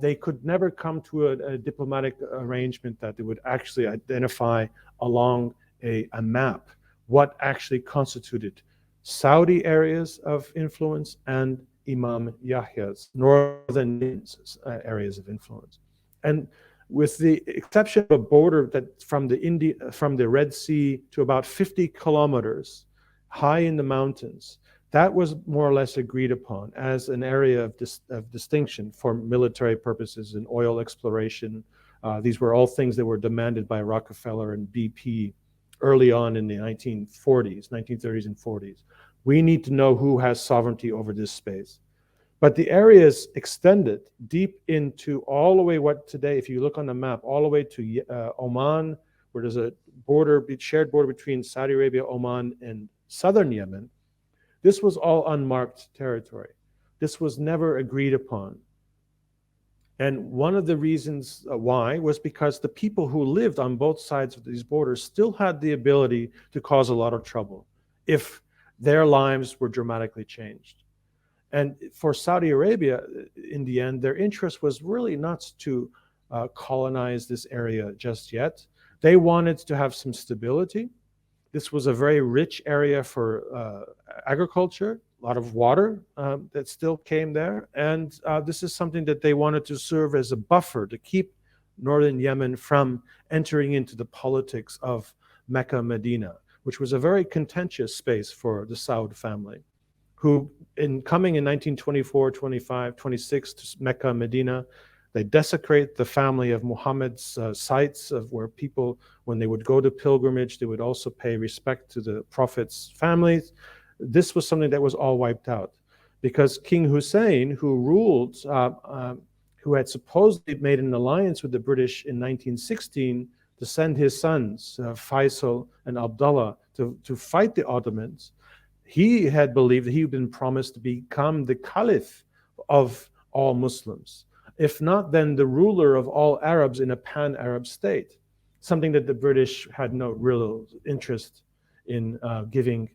they could never come to a diplomatic arrangement that they would actually identify along a map what actually constituted Saudi areas of influence and Imam Yahya's northern areas of influence. And with the exception of a border that from the Red Sea to about 50 kilometers high in the mountains, that was more or less agreed upon as an area of distinction for military purposes and oil exploration. These were all things that were demanded by Rockefeller and BP early on in the 1930s and 40s. We need to know who has sovereignty over this space. But the areas extended deep into all the way what today, if you look on the map, all the way to Oman, where there's a shared border between Saudi Arabia, Oman, and southern Yemen. This was all unmarked territory. This was never agreed upon. And one of the reasons why was because the people who lived on both sides of these borders still had the ability to cause a lot of trouble if their lives were dramatically changed. And for Saudi Arabia, in the end, their interest was really not to colonize this area just yet. They wanted to have some stability. This was a very rich area for agriculture, a lot of water that still came there. And this is something that they wanted to serve as a buffer to keep northern Yemen from entering into the politics of Mecca, Medina, which was a very contentious space for the Saud family, who in coming in 1924, 25, 26 to Mecca, Medina, they desecrate the family of Muhammad's sites of where people, when they would go to pilgrimage, they would also pay respect to the Prophet's families. This was something that was all wiped out because King Hussein, who ruled, who had supposedly made an alliance with the British in 1916 to send his sons, Faisal and Abdullah, to fight the Ottomans, he had believed that he had been promised to become the caliph of all Muslims. If not, then the ruler of all Arabs in a pan-Arab state, something that the British had no real interest in giving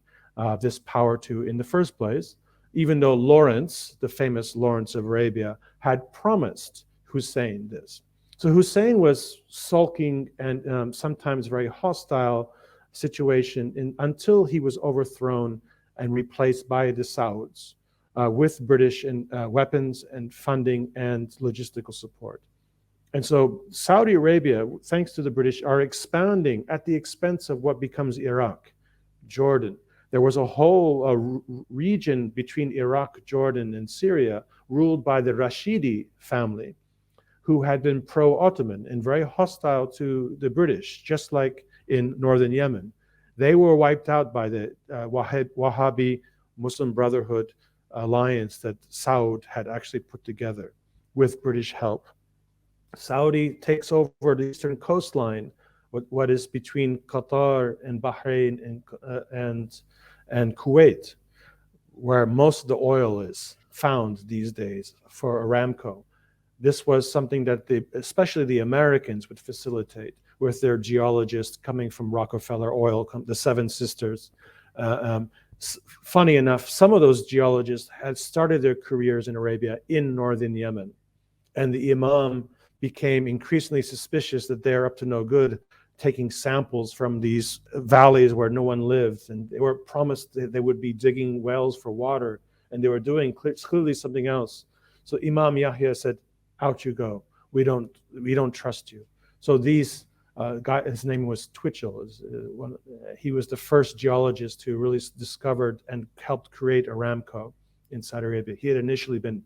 this power to in the first place, even though Lawrence, the famous Lawrence of Arabia, had promised Hussein this. So Hussein was sulking and sometimes very hostile situation until he was overthrown and replaced by the Sauds. With British weapons and funding and logistical support. And so Saudi Arabia, thanks to the British, are expanding at the expense of what becomes Iraq, Jordan. There was a whole region between Iraq, Jordan, and Syria ruled by the Rashidi family, who had been pro-Ottoman and very hostile to the British, just like in northern Yemen. They were wiped out by the Wahhabi Muslim Brotherhood alliance that Saud had actually put together with British help. Saudi takes over the eastern coastline, what is between Qatar and Bahrain and Kuwait, where most of the oil is found these days for Aramco. This was something that especially the Americans would facilitate with their geologists coming from Rockefeller Oil, the Seven Sisters. Funny enough, some of those geologists had started their careers in Arabia in northern Yemen. And the Imam became increasingly suspicious that they're up to no good, taking samples from these valleys where no one lived. And they were promised that they would be digging wells for water, and they were doing clearly something else. So Imam Yahya said, out you go. We don't trust you. So these guy, his name was Twitchell. He was the first geologist who really discovered and helped create Aramco in Saudi Arabia. He had initially been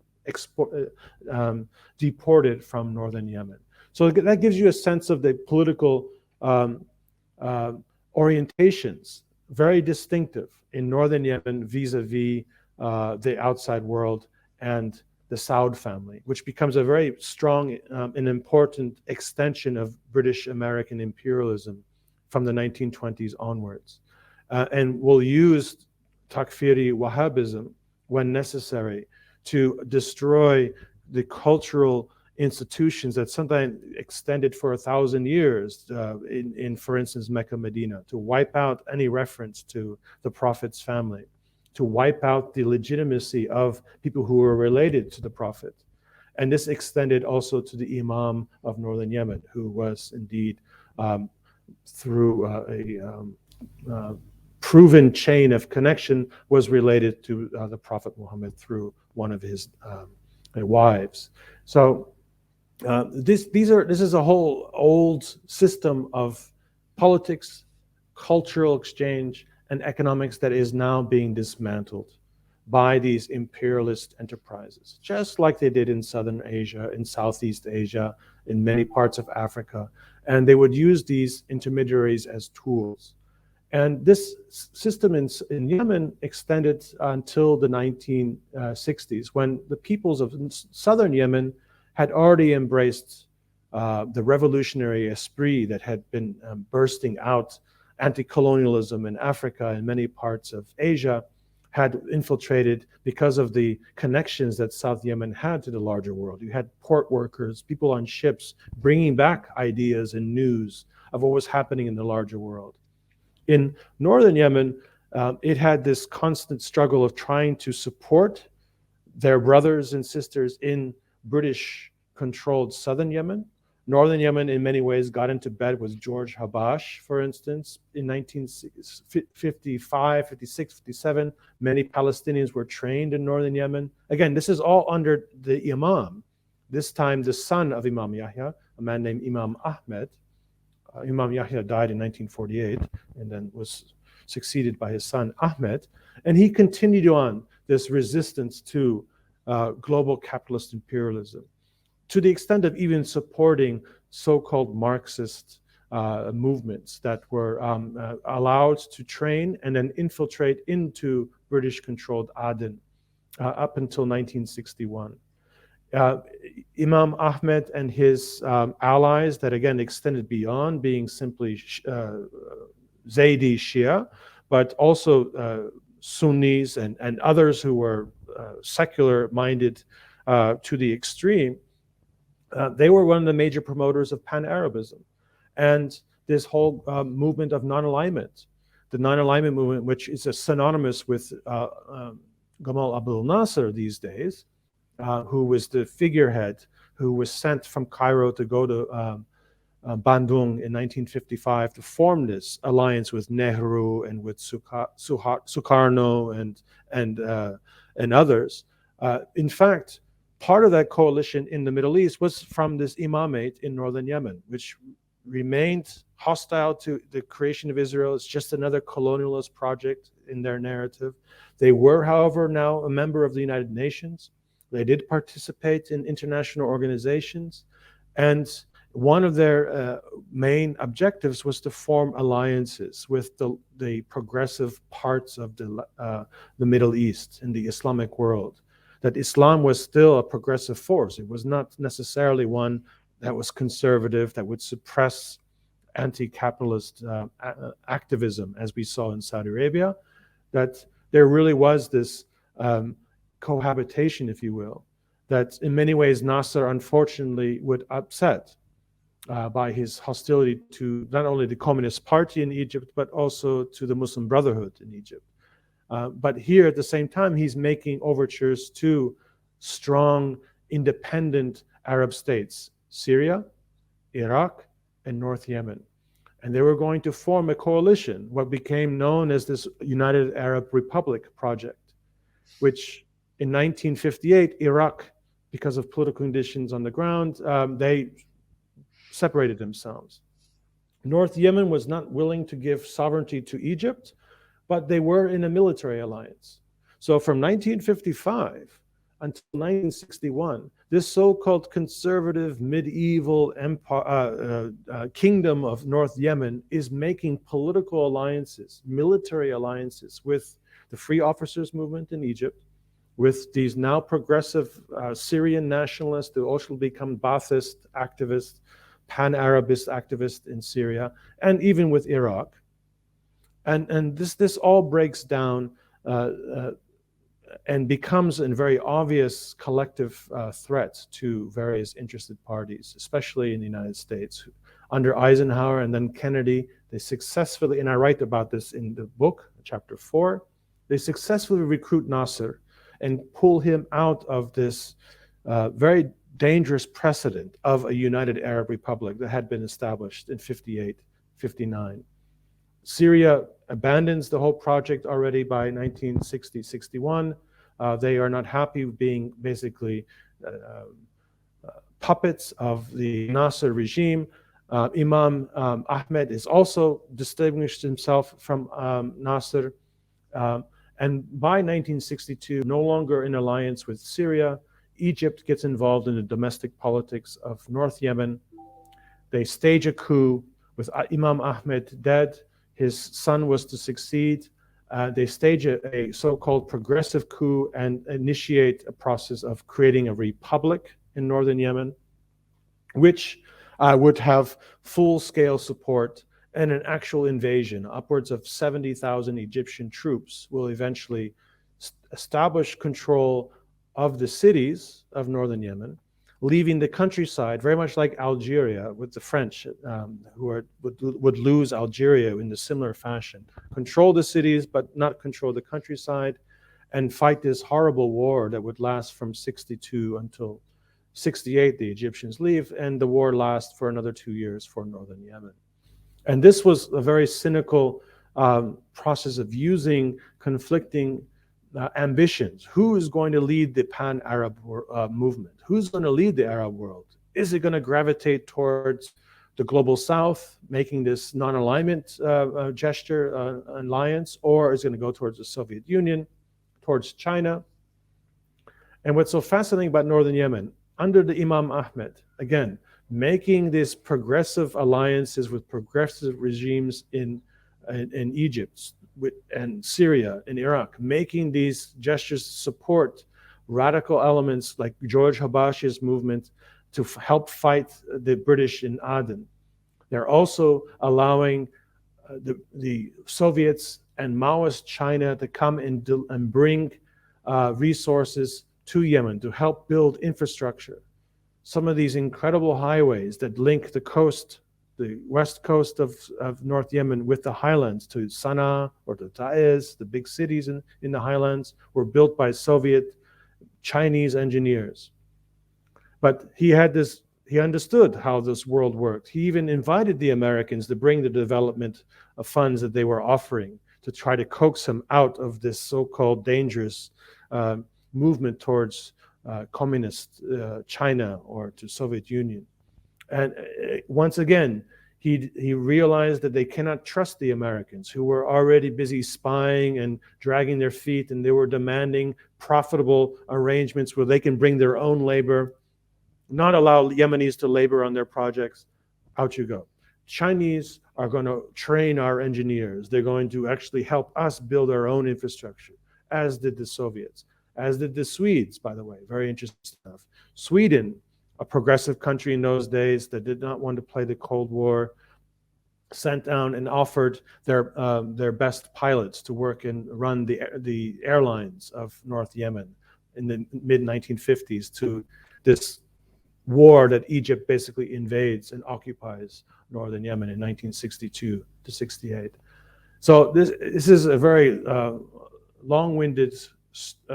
deported from northern Yemen. So that gives you a sense of the political orientations, very distinctive in northern Yemen vis-a-vis the outside world and the Saud family, which becomes a very strong and important extension of British American imperialism from the 1920s onwards, and will use Takfiri Wahhabism when necessary to destroy the cultural institutions that sometimes extended for 1,000 years in, for instance, Mecca, Medina, to wipe out any reference to the Prophet's family, to wipe out the legitimacy of people who were related to the Prophet. And this extended also to the Imam of northern Yemen, who was indeed, through a proven chain of connection, was related to the Prophet Muhammad through one of his wives. So this is a whole old system of politics, cultural exchange, and economics that is now being dismantled by these imperialist enterprises, just like they did in Southern Asia, in Southeast Asia, in many parts of Africa. And they would use these intermediaries as tools. And this system in Yemen extended until the 1960s, when the peoples of southern Yemen had already embraced the revolutionary esprit that had been bursting out, anti-colonialism in Africa and many parts of Asia, had infiltrated because of the connections that South Yemen had to the larger world. You had port workers, people on ships bringing back ideas and news of what was happening in the larger world. In northern Yemen, it had this constant struggle of trying to support their brothers and sisters in British-controlled southern Yemen. Northern Yemen, in many ways, got into bed with George Habash, for instance, in 1955, 56, 57. Many Palestinians were trained in northern Yemen. Again, this is all under the Imam, this time the son of Imam Yahya, a man named Imam Ahmed. Imam Yahya died in 1948 and then was succeeded by his son Ahmed. And he continued on this resistance to global capitalist imperialism, to the extent of even supporting so-called Marxist movements that were allowed to train and then infiltrate into British-controlled Aden up until 1961. Imam Ahmed and his allies that again extended beyond being simply Zaydi Shia, but also Sunnis and others who were secular-minded to the extreme, they were one of the major promoters of Pan-Arabism and this whole movement of non-alignment. The non-alignment movement, which is synonymous with Gamal Abdel Nasser these days, who was the figurehead who was sent from Cairo to go to Bandung in 1955 to form this alliance with Nehru and with Sukarno and others. In fact, part of that coalition in the Middle East was from this imamate in northern Yemen, which remained hostile to the creation of Israel. It's just another colonialist project in their narrative. They were, however, now a member of the United Nations. They did participate in international organizations. And one of their main objectives was to form alliances with the progressive parts of the Middle East and the Islamic world. That Islam was still a progressive force. It was not necessarily one that was conservative, that would suppress anti-capitalist activism, as we saw in Saudi Arabia. That there really was this cohabitation, if you will, that in many ways Nasser unfortunately would upset by his hostility to not only the Communist Party in Egypt, but also to the Muslim Brotherhood in Egypt. But here at the same time, he's making overtures to strong, independent Arab states, Syria, Iraq, and North Yemen. And they were going to form a coalition, what became known as this United Arab Republic project, which in 1958, Iraq, because of political conditions on the ground, they separated themselves. North Yemen was not willing to give sovereignty to Egypt, but they were in a military alliance. So from 1955 until 1961, this so-called conservative medieval empire, kingdom of North Yemen is making political alliances, military alliances with the Free Officers Movement in Egypt, with these now progressive Syrian nationalists who also become Ba'athist activists, Pan-Arabist activists in Syria, and even with Iraq. And this all breaks down and becomes a very obvious collective threat to various interested parties, especially in the United States. Under Eisenhower and then Kennedy, they successfully, and I write about this in the book, chapter 4, they successfully recruit Nasser and pull him out of this very dangerous precedent of a United Arab Republic that had been established in 58, 59. Syria abandons the whole project already by 1960, 61. They are not happy with being basically puppets of the Nasser regime. Imam Ahmed is also distinguished himself from Nasser. And by 1962, no longer in alliance with Syria, Egypt gets involved in the domestic politics of North Yemen. They stage a coup with Imam Ahmed dead. His son was to succeed. They stage a so-called progressive coup and initiate a process of creating a republic in northern Yemen, which would have full-scale support and an actual invasion. Upwards of 70,000 Egyptian troops will eventually establish control of the cities of northern Yemen, leaving the countryside, very much like Algeria with the French, would lose Algeria in a similar fashion. Control the cities, but not control the countryside, and fight this horrible war that would last from 62 until 68, the Egyptians leave, and the war lasts for another 2 years for northern Yemen. And this was a very cynical process of using conflicting ambitions. Who is going to lead the pan-Arab movement? Who's going to lead the Arab world? Is it going to gravitate towards the global south, making this non-alignment gesture, alliance, or is it going to go towards the Soviet Union, towards China? And what's so fascinating about northern Yemen, under the Imam Ahmed, again, making these progressive alliances with progressive regimes in Egypt and Syria and Iraq, making these gestures to support radical elements like George Habashi's movement to help fight the British in Aden. They're also allowing the Soviets and Maoist China to come and bring resources to Yemen to help build infrastructure. Some of these incredible highways that link the coast, the west coast of North Yemen with the highlands to Sana'a or to Taiz, the big cities in the highlands, were built by Soviet Chinese engineers. But he understood how this world worked. He even invited the Americans to bring the development of funds that they were offering to try to coax him out of this so-called dangerous movement towards communist China or to Soviet Union. And once again, he realized that they cannot trust the Americans, who were already busy spying and dragging their feet, and they were demanding profitable arrangements where they can bring their own labor, not allow Yemenis to labor on their projects. Out you go. Chinese are going to train our engineers. They're going to actually help us build our own infrastructure, as did the Soviets, as did the Swedes, by the way. Very interesting stuff. Sweden, a progressive country in those days that did not want to play the Cold War, sent down and offered their best pilots to work and run the airlines of North Yemen in the mid-1950s to this war that Egypt basically invades and occupies northern Yemen in 1962 to 68. So this is a very long-winded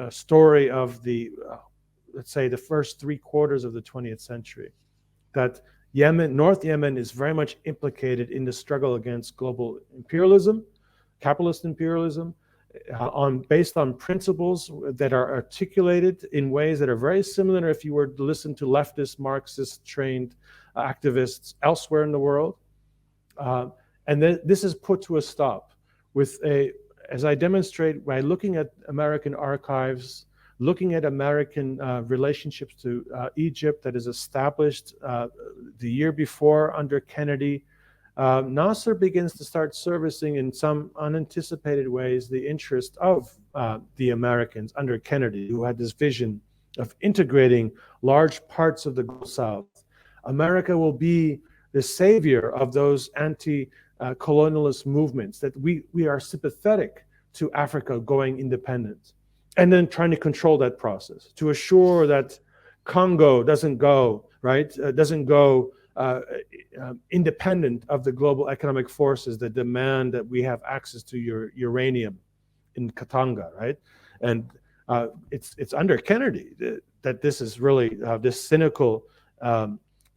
story of the let's say the first 3/4 of the 20th century, that North Yemen is very much implicated in the struggle against global imperialism, capitalist imperialism, based on principles that are articulated in ways that are very similar if you were to listen to leftist, Marxist-trained activists elsewhere in the world. And then this is put to a stop with as I demonstrate by looking at American archives, looking at American relationships to Egypt that is established the year before under Kennedy. Nasser begins to start servicing in some unanticipated ways the interest of the Americans under Kennedy, who had this vision of integrating large parts of the Global South. America will be the savior of those anti-colonialist movements, that we are sympathetic to Africa going independent, and then trying to control that process to assure that Congo doesn't go, right? Doesn't go independent of the global economic forces that demand that we have access to uranium in Katanga, right? And it's under Kennedy that this is really this cynical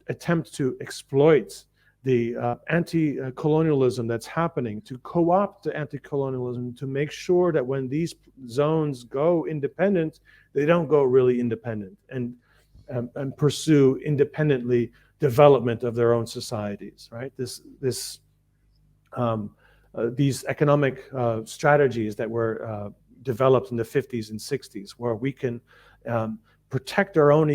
attempt to exploit the anti-colonialism that's happening, to co-opt the anti-colonialism, to make sure that when these zones go independent, they don't go really independent and pursue independently development of their own societies, right? These economic strategies that were developed in the 50s and 60s, where we can protect our own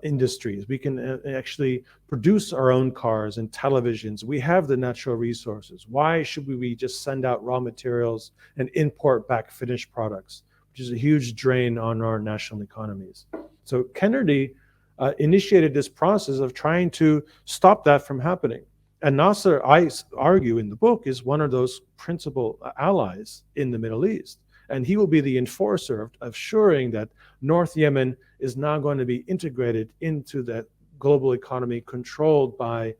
industries. We can actually produce our own cars and televisions. We have the natural resources. Why should we just send out raw materials and import back finished products, which is a huge drain on our national economies? So Kennedy initiated this process of trying to stop that from happening. And Nasser, I argue in the book, is one of those principal allies in the Middle East. And he will be the enforcer of assuring that North Yemen is now going to be integrated into the global economy controlled by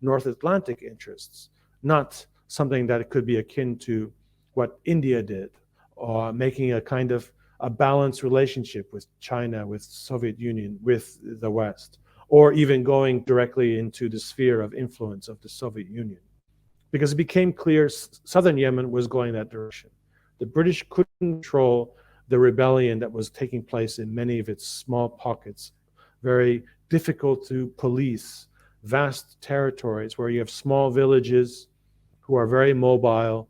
North Atlantic interests, not something that could be akin to what India did, or making a kind of a balanced relationship with China, with Soviet Union, with the West, or even going directly into the sphere of influence of the Soviet Union. Because it became clear southern Yemen was going that direction. The British couldn't control the rebellion that was taking place in many of its small pockets, very difficult to police, vast territories where you have small villages who are very mobile,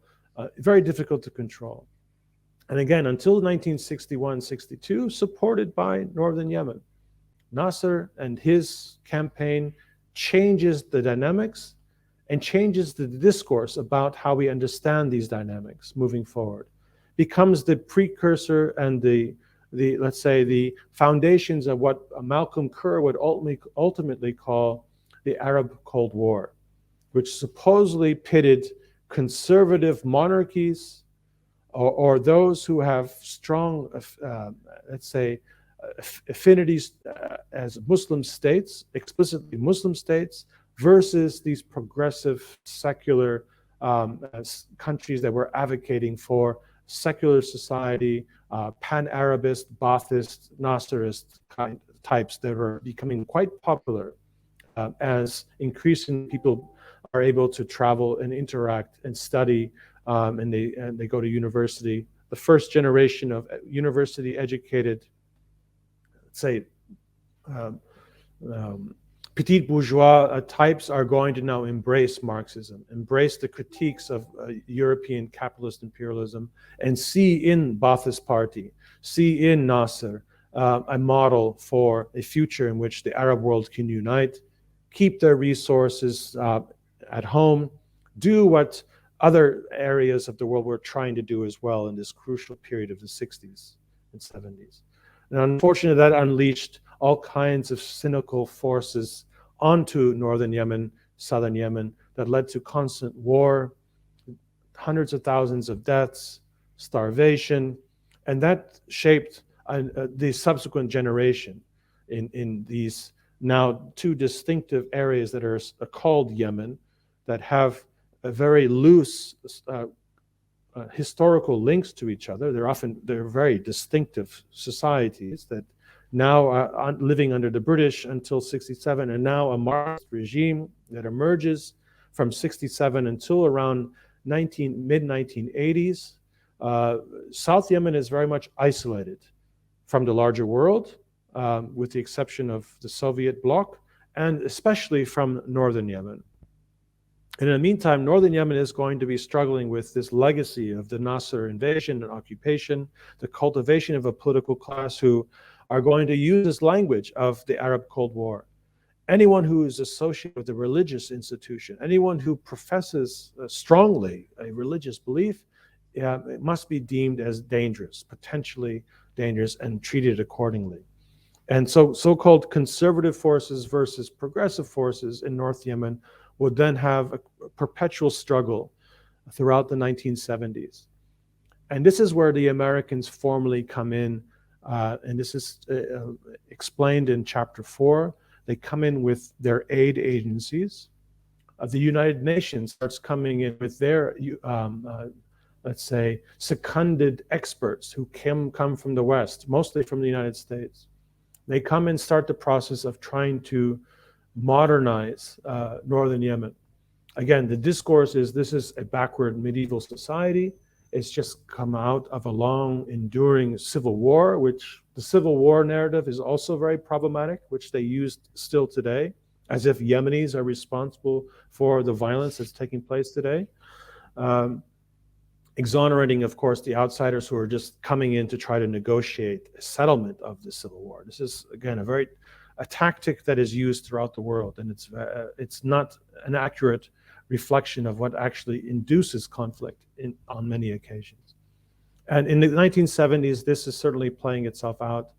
very difficult to control. And again, until 1961-62, supported by northern Yemen. Nasser and his campaign changes the dynamics and changes the discourse about how we understand these dynamics moving forward. Becomes the precursor and the let's say the foundations of what Malcolm Kerr would ultimately call the Arab Cold War, which supposedly pitted conservative monarchies or those who have strong, let's say, affinities as Muslim states, explicitly Muslim states, versus these progressive secular countries that were advocating for secular society, pan-Arabist, Ba'athist, Nasserist types that were becoming quite popular as increasing people are able to travel and interact and study, and they go to university. The first generation of university-educated, let's say, petit bourgeois types are going to now embrace Marxism, embrace the critiques of European capitalist imperialism, and see in Ba'athist Party, see in Nasser a model for a future in which the Arab world can unite, keep their resources at home, do what other areas of the world were trying to do as well in this crucial period of the 60s and 70s. And unfortunately, that unleashed all kinds of cynical forces onto northern Yemen, southern Yemen, that led to constant war, hundreds of thousands of deaths, starvation, and that shaped the subsequent generation in these now two distinctive areas that are called Yemen, that have a very loose historical links to each other. They're very distinctive societies that now are living under the British until 67, and now a Marxist regime that emerges from 67 until around mid-1980s. South Yemen is very much isolated from the larger world, with the exception of the Soviet bloc, and especially from northern Yemen. And in the meantime, northern Yemen is going to be struggling with this legacy of the Nasser invasion and occupation, the cultivation of a political class who are going to use this language of the Arab Cold War. Anyone who is associated with a religious institution, anyone who professes strongly a religious belief, it must be deemed as dangerous, potentially dangerous, and treated accordingly. And so so-called conservative forces versus progressive forces in North Yemen would then have a perpetual struggle throughout the 1970s. And this is where the Americans formally come in, and this is explained in Chapter 4. They come in with their aid agencies. The United Nations starts coming in with their, let's say, seconded experts who come from the West, mostly from the United States. They come and start the process of trying to modernize northern Yemen. Again, the discourse is this is a backward medieval society. It's just come out of a long, enduring civil war, which the civil war narrative is also very problematic, which they use still today, as if Yemenis are responsible for the violence that's taking place today. Exonerating, of course, the outsiders who are just coming in to try to negotiate a settlement of the civil war. This is, again, a tactic that is used throughout the world, and it's not an accurate reflection of what actually induces conflict on many occasions. And in the 1970s, this is certainly playing itself out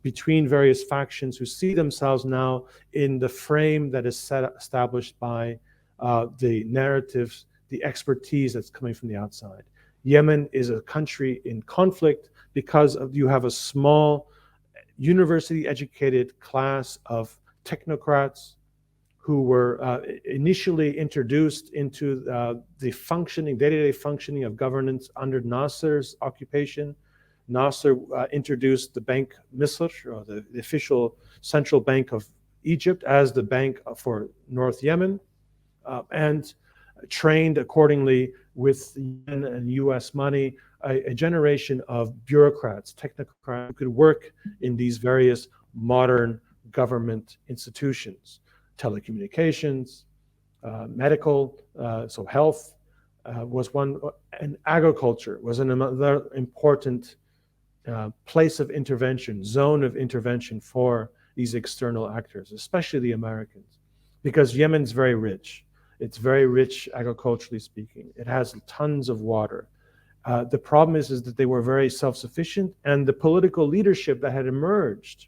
between various factions who see themselves now in the frame that is established by the narratives, the expertise that's coming from the outside. Yemen is a country in conflict because you have a small university-educated class of technocrats who were initially introduced into the day-to-day functioning of governance under Nasser's occupation. Nasser introduced the Bank Misr, or the official central bank of Egypt, as the bank for North Yemen, and trained accordingly with yen and US money a generation of bureaucrats, technocrats who could work in these various modern government institutions, telecommunications, medical, so health was one, and agriculture was another important place of intervention, zone of intervention for these external actors, especially the Americans, because Yemen's very rich. It's very rich agriculturally speaking. It has tons of water. The problem is that they were very self-sufficient, and the political leadership that had emerged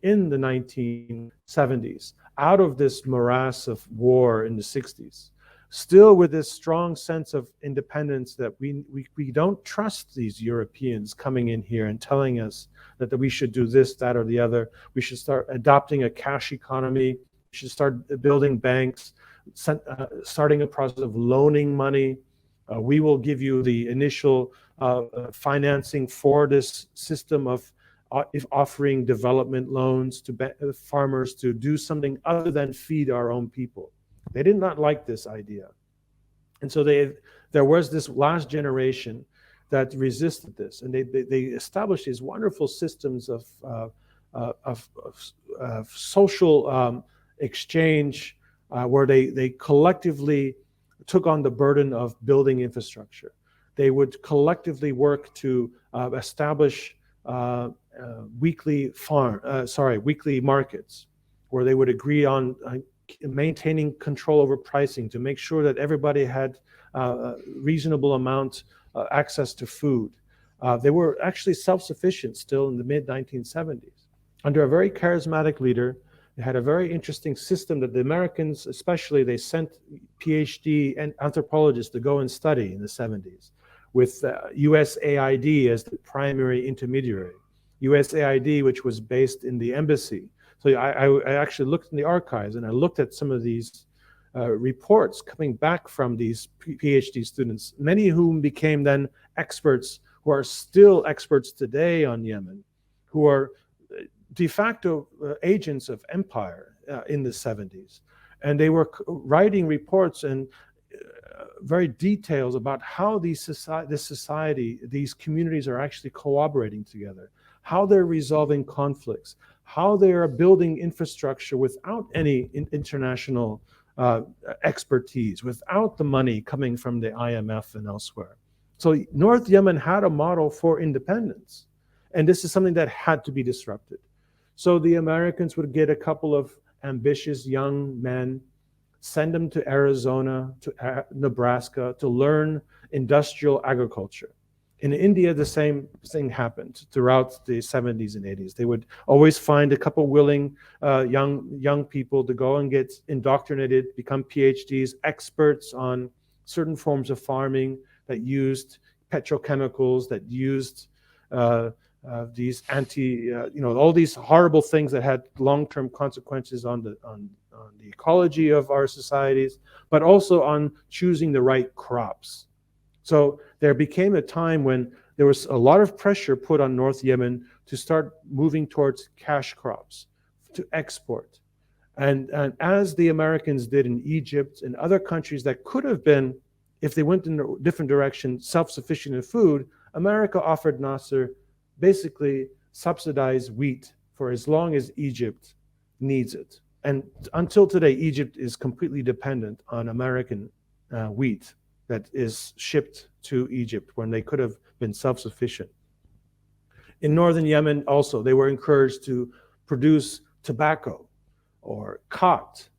in the 1970s out of this morass of war in the 60s, still with this strong sense of independence that we don't trust these Europeans coming in here and telling us that we should do this, that, or the other. We should start adopting a cash economy. We should start building banks, starting a process of loaning money. We will give you the initial financing for this system of offering development loans to farmers to do something other than feed our own people. They did not like this idea. And so there was this last generation that resisted this, and they established these wonderful systems of social exchange where they collectively took on the burden of building infrastructure. They would collectively work to establish weekly markets, where they would agree on maintaining control over pricing to make sure that everybody had a reasonable amount access to food. They were actually self-sufficient still in the mid-1970s. Under a very charismatic leader, they had a very interesting system that the Americans, especially, they sent PhD and anthropologists to go and study in the 70s, with USAID as the primary intermediary. USAID, which was based in the embassy. So I actually looked in the archives, and I looked at some of these reports coming back from these PhD students, many of whom became then experts, who are still experts today on Yemen, who are de facto agents of empire in the 70s. And they were writing reports and very details about how this society, these communities are actually cooperating together, how they're resolving conflicts, how they are building infrastructure without any international expertise, without the money coming from the IMF and elsewhere. So North Yemen had a model for independence, and this is something that had to be disrupted. So the Americans would get a couple of ambitious young men, send them to Arizona, to Nebraska, to learn industrial agriculture. In India, the same thing happened throughout the 70s and 80s. They would always find a couple willing young people to go and get indoctrinated, become PhDs, experts on certain forms of farming that used petrochemicals, that used these all these horrible things that had long-term consequences on the ecology of our societies, but also on choosing the right crops. So there became a time when there was a lot of pressure put on North Yemen to start moving towards cash crops, to export. And as the Americans did in Egypt and other countries that could have been, if they went in a different direction, self-sufficient in food, America offered Nasser basically subsidized wheat for as long as Egypt needs it. And until today, Egypt is completely dependent on American wheat that is shipped to Egypt when they could have been self-sufficient. In northern Yemen also, they were encouraged to produce tobacco or khat,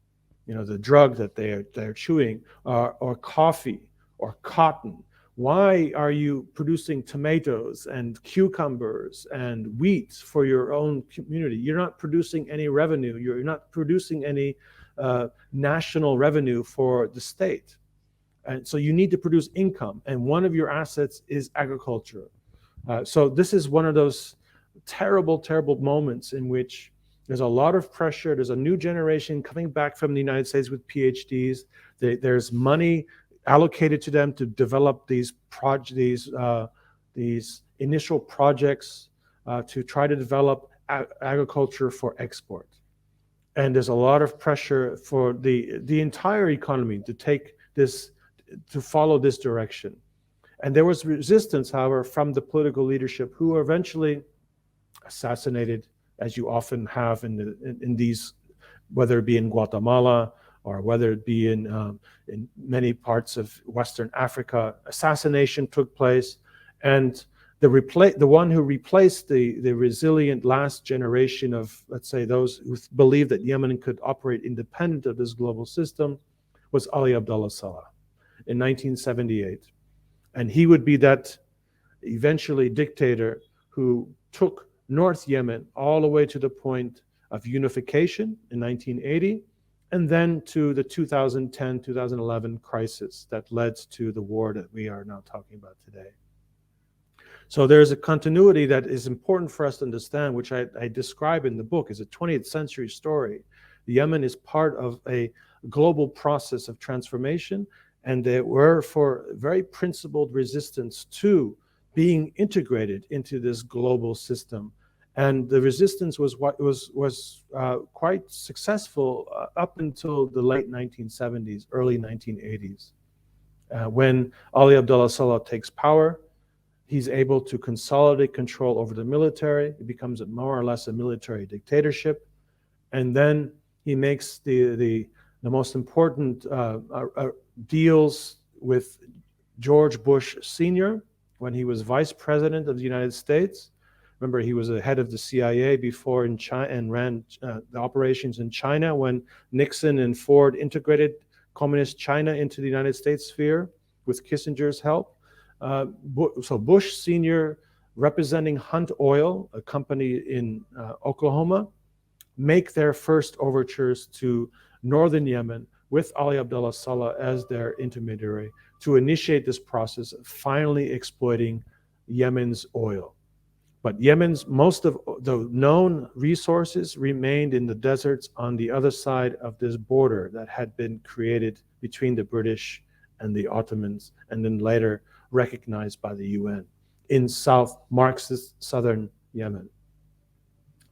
the drug that they're chewing, or coffee or cotton. Why are you producing tomatoes and cucumbers and wheat for your own community? You're not producing any revenue. You're not producing any national revenue for the state. And so you need to produce income, and one of your assets is agriculture. So this is one of those terrible, terrible moments in which there's a lot of pressure. There's a new generation coming back from the United States with PhDs. There's money allocated to them to develop these initial projects to try to develop agriculture for export. And there's a lot of pressure for the entire economy to take this, to follow this direction. And there was resistance, however, from the political leadership, who were eventually assassinated, as you often have in these, whether it be in Guatemala or whether it be in many parts of Western Africa. Assassination took place, and the one who replaced the resilient last generation of, let's say, those who believed that Yemen could operate independent of this global system was Ali Abdullah Saleh in 1978. And he would be that eventually dictator who took North Yemen all the way to the point of unification in 1980, and then to the 2010-2011 crisis that led to the war that we are now talking about today. So there's a continuity that is important for us to understand, which I describe in the book as a 20th century story. The Yemen is part of a global process of transformation, and they were for very principled resistance to being integrated into this global system. And the resistance was quite successful up until the late 1970s, early 1980s. When Ali Abdullah Saleh takes power, he's able to consolidate control over the military. It becomes more or less a military dictatorship. And then he makes the most important deals with George Bush Sr. when he was vice president of the United States. Remember, he was the head of the CIA before in China and ran the operations in China when Nixon and Ford integrated communist China into the United States sphere with Kissinger's help. So Bush Sr., representing Hunt Oil, a company in Oklahoma, make their first overtures to northern Yemen with Ali Abdullah Saleh as their intermediary to initiate this process of finally exploiting Yemen's oil. But Yemen's most of the known resources remained in the deserts on the other side of this border that had been created between the British and the Ottomans, and then later recognized by the UN in South Marxist southern Yemen.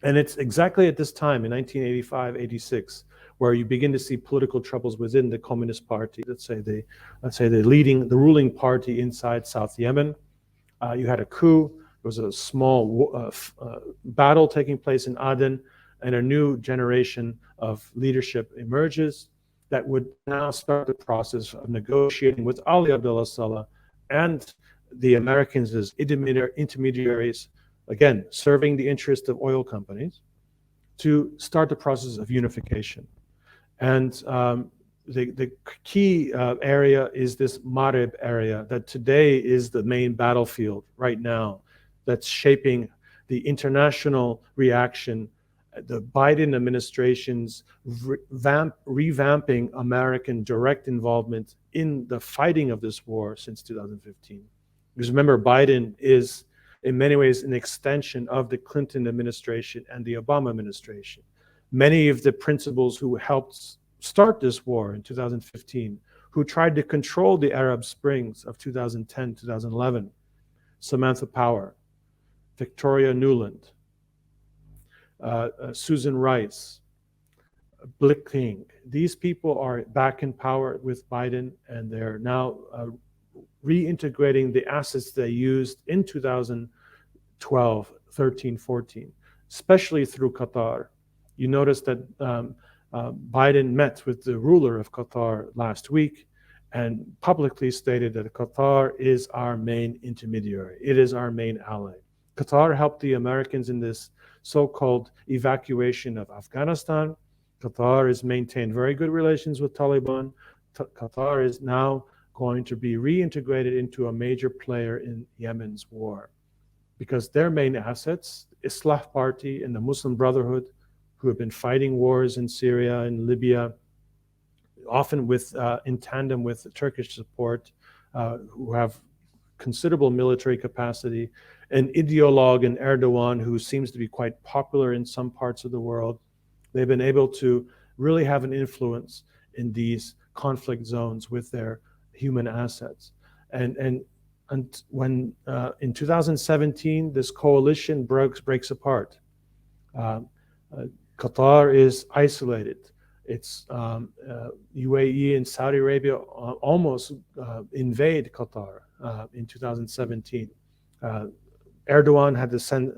And it's exactly at this time in 1985-86 where you begin to see political troubles within the Communist Party. Let's say the ruling party inside South Yemen. You had a coup. There was a small battle taking place in Aden, and a new generation of leadership emerges that would now start the process of negotiating with Ali Abdullah Saleh and the Americans as intermediaries, again, serving the interest of oil companies, to start the process of unification. And the key area is this Maghreb area that today is the main battlefield right now that's shaping the international reaction, the Biden administration's revamping American direct involvement in the fighting of this war since 2015. Because remember, Biden is in many ways an extension of the Clinton administration and the Obama administration. Many of the principals who helped start this war in 2015, who tried to control the Arab Springs of 2010, 2011, Samantha Power, Victoria Nuland, Susan Rice, Blick King. These people are back in power with Biden, and they're now reintegrating the assets they used in 2012, 13, 14, especially through Qatar. You notice that Biden met with the ruler of Qatar last week and publicly stated that Qatar is our main intermediary. It is our main ally. Qatar helped the Americans in this so-called evacuation of Afghanistan. Qatar has maintained very good relations with Taliban. Qatar is now going to be reintegrated into a major player in Yemen's war because their main assets, Islah Party and the Muslim Brotherhood, who have been fighting wars in Syria and Libya, often in tandem with the Turkish support, who have considerable military capacity, an ideologue in Erdogan who seems to be quite popular in some parts of the world. They've been able to really have an influence in these conflict zones with their human assets. And when in 2017 this coalition breaks apart, Qatar is isolated. It's UAE and Saudi Arabia almost invade Qatar in 2017. Erdogan had to send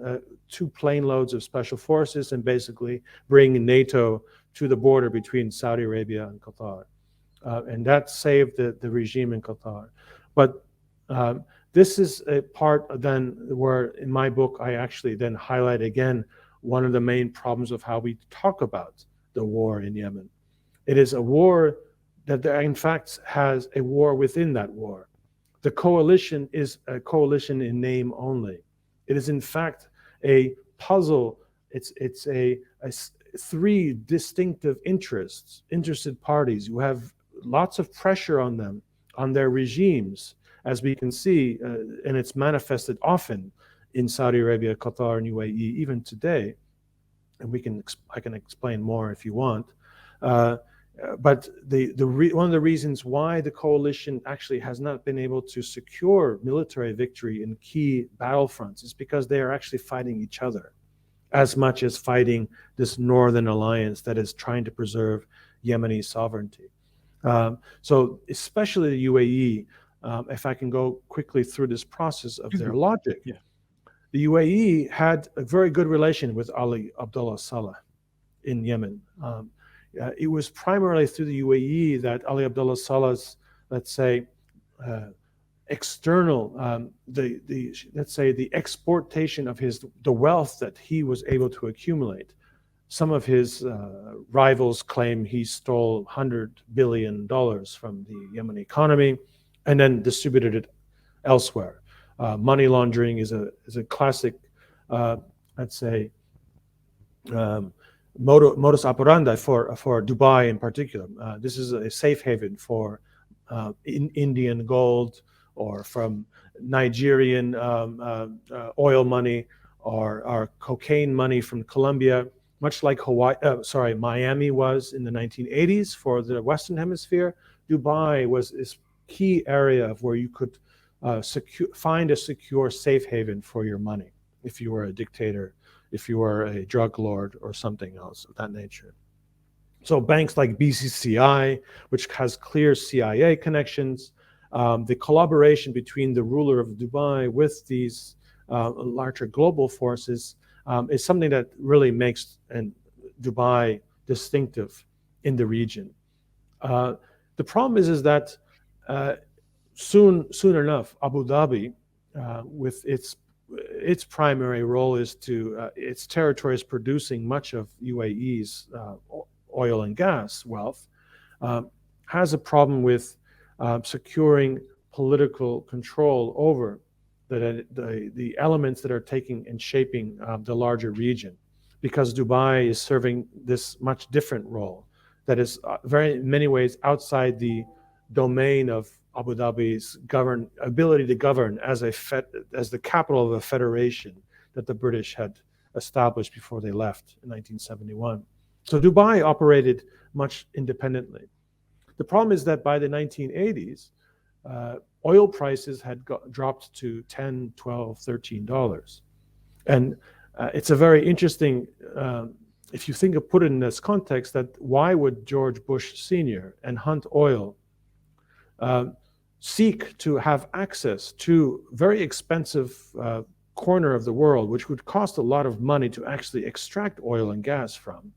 2 plane loads of special forces and basically bring NATO to the border between Saudi Arabia and Qatar. And that saved the regime in Qatar. But this is a part then where in my book I actually then highlight again one of the main problems of how we talk about the war in Yemen. It is a war that in fact has a war within that war. The coalition is a coalition in name only. It is in fact a puzzle. It's a 3 distinctive interested parties who have lots of pressure on them, on their regimes, as we can see, and it's manifested often in Saudi Arabia, Qatar, and UAE, even today. And I can explain more if you want. But one of the reasons why the coalition actually has not been able to secure military victory in key battlefronts is because they are actually fighting each other as much as fighting this northern alliance that is trying to preserve Yemeni sovereignty. So especially the UAE, if I can go quickly through this process of their logic, the UAE had a very good relation with Ali Abdullah Saleh in Yemen. It was primarily through the UAE that Ali Abdullah Saleh's, let's say, external, let's say the exportation of the wealth that he was able to accumulate. Some of his rivals claim he stole $100 billion from the Yemeni economy and then distributed it elsewhere. Money laundering is a classic, let's say, modus operandi for Dubai in particular. This is a safe haven for Indian gold or from Nigerian oil money or cocaine money from Colombia, much like Miami was in the 1980s for the Western Hemisphere. Dubai was this key area of where you could find a secure safe haven for your money if you were a dictator, if you were a drug lord or something else of that nature. So banks like BCCI, which has clear CIA connections, the collaboration between the ruler of Dubai with these larger global forces is something that really makes Dubai distinctive in the region. The problem is that soon enough, Abu Dhabi, with its primary role is its territory is producing much of UAE's oil and gas wealth, has a problem with securing political control over the elements that are taking and shaping the larger region, because Dubai is serving this much different role that is in many ways outside the domain of Abu Dhabi's ability to govern as the capital of a federation that the British had established before they left in 1971. So Dubai operated much independently. The problem is that by the 1980s, oil prices had dropped to $10, $12, $13. And it's a very interesting, if you put it in this context, that why would George Bush Sr. and Hunt Oil seek to have access to very expensive corner of the world, which would cost a lot of money to actually extract oil and gas from,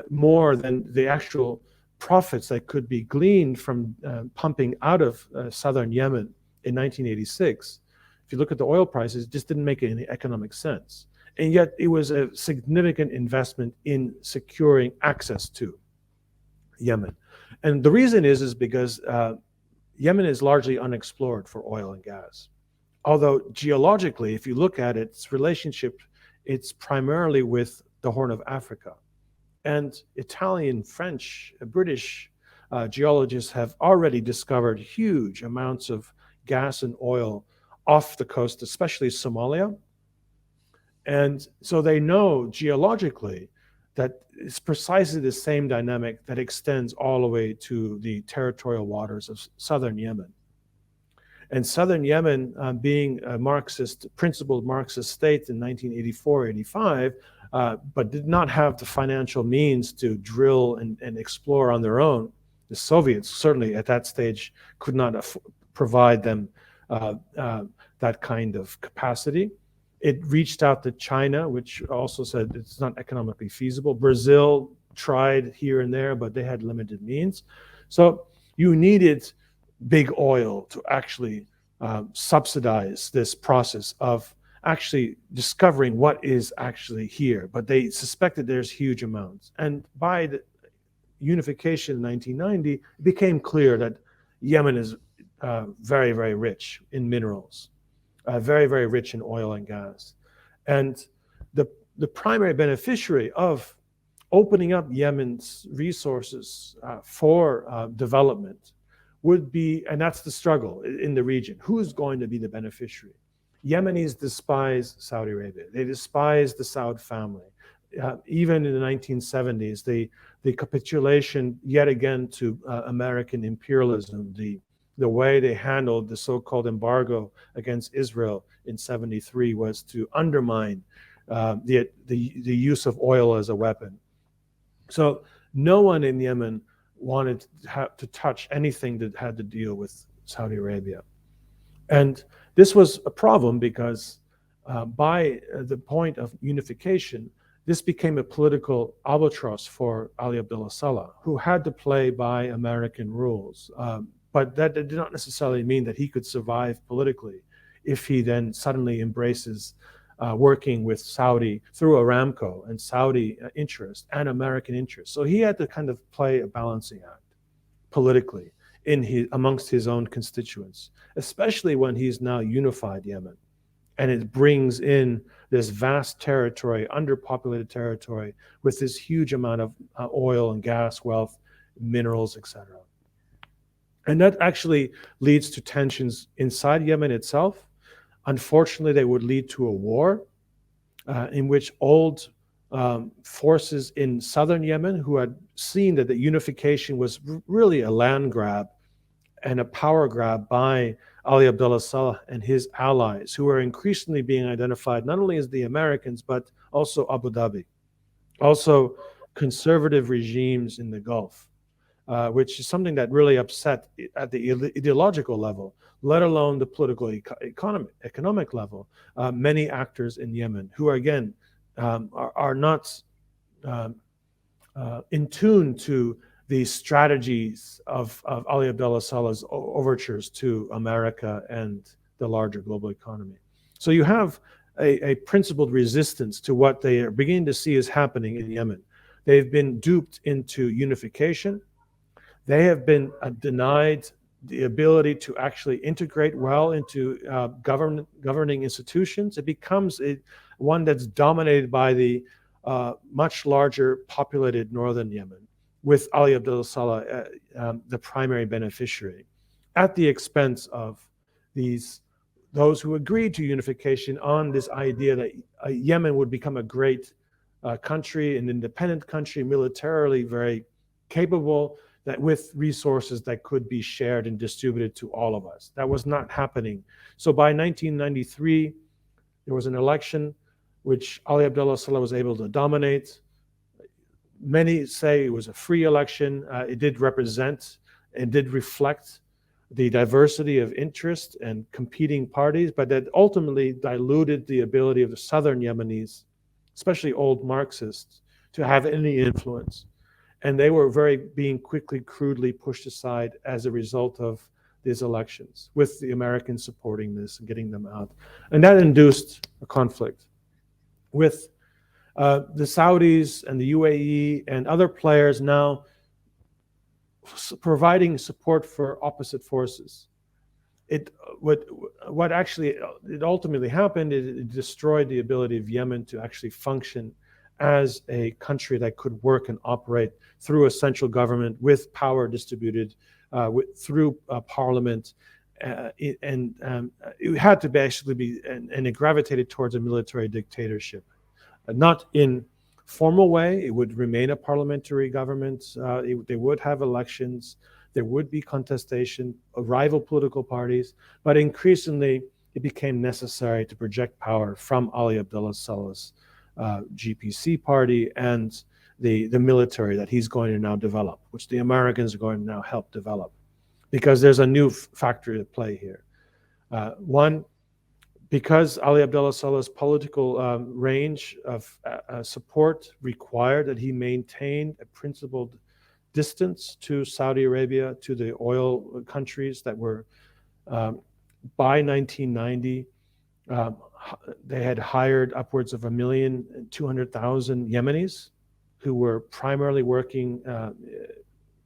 more than the actual profits that could be gleaned from pumping out of southern Yemen in 1986. If you look at the oil prices, it just didn't make any economic sense. And yet it was a significant investment in securing access to Yemen. And the reason is because Yemen is largely unexplored for oil and gas. Although geologically, if you look at its relationship, it's primarily with the Horn of Africa. And Italian, French, British geologists have already discovered huge amounts of gas and oil off the coast, especially Somalia. And so they know geologically that it's precisely the same dynamic that extends all the way to the territorial waters of southern Yemen. And southern Yemen, being a principled Marxist state in 1984, 85, but did not have the financial means to drill and explore on their own. The Soviets certainly at that stage could not provide them that kind of capacity. It reached out to China, which also said it's not economically feasible. Brazil tried here and there, but they had limited means. So you needed big oil to actually subsidize this process of actually discovering what is actually here. But they suspected there's huge amounts. And by the unification in 1990, it became clear that Yemen is very, very rich in minerals, very, very rich in oil and gas. And the primary beneficiary of opening up Yemen's resources for development would be, and that's the struggle in the region, who's going to be the beneficiary? Yemenis despise Saudi Arabia. They despise the Saud family. Even in the 1970s, the capitulation yet again to American imperialism, the way they handled the so-called embargo against Israel in 73 was to undermine the use of oil as a weapon. So no one in Yemen wanted to touch anything that had to deal with Saudi Arabia. And this was a problem because by the point of unification, this became a political albatross for Ali Abdullah Saleh, who had to play by American rules. But that did not necessarily mean that he could survive politically if he then suddenly embraces working with Saudi through Aramco and Saudi interest and American interest. So he had to kind of play a balancing act politically amongst his own constituents, especially when he's now unified Yemen. And it brings in this vast territory, underpopulated territory, with this huge amount of oil and gas wealth, minerals, etc. And that actually leads to tensions inside Yemen itself. Unfortunately, they would lead to a war in which old forces in southern Yemen, who had seen that the unification was really a land grab and a power grab by Ali Abdullah Saleh and his allies, who are increasingly being identified not only as the Americans, but also Abu Dhabi, also conservative regimes in the Gulf, which is something that really upset at the ideological level, let alone the political economic level, many actors in Yemen who, again, are not in tune to the strategies of Ali Abdullah Saleh's overtures to America and the larger global economy. So you have a principled resistance to what they are beginning to see is happening in Yemen. They've been duped into unification. They have been denied the ability to actually integrate well into governing institutions. It becomes one that's dominated by the much larger populated northern Yemen, with Ali Abdullah Saleh the primary beneficiary, at the expense of those who agreed to unification on this idea that Yemen would become a great country, an independent country, militarily very capable, that with resources that could be shared and distributed to all of us. That was not happening. So by 1993, there was an election which Ali Abdullah Saleh was able to dominate. Many say it was a free election. It did represent and did reflect the diversity of interest and competing parties, but that ultimately diluted the ability of the southern Yemenis, especially old Marxists, to have any influence. And they were being quickly, crudely pushed aside as a result of these elections, with the Americans supporting this and getting them out. And that induced a conflict with the Saudis and the UAE and other players now providing support for opposite forces. What ultimately happened is it destroyed the ability of Yemen to actually function as a country that could work and operate through a central government with power distributed through parliament. It had to basically be, and it gravitated towards a military dictatorship. Not in formal way, it would remain a parliamentary government. They would have elections. There would be contestation of rival political parties, but increasingly it became necessary to project power from Ali Abdullah Saleh's GPC party and the military that he's going to now develop, which the Americans are going to now help develop. Because there's a new factor at play here. One, because Ali Abdullah Saleh's political range of support required that he maintain a principled distance to Saudi Arabia, to the oil countries that were, by 1990, they had hired upwards of 1,200,000 Yemenis who were primarily working,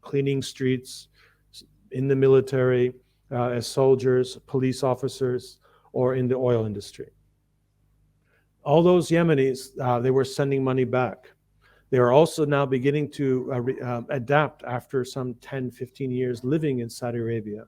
cleaning streets, in the military, as soldiers, police officers, or in the oil industry. All those Yemenis, they were sending money back. They are also now beginning to adapt after some 10, 15 years living in Saudi Arabia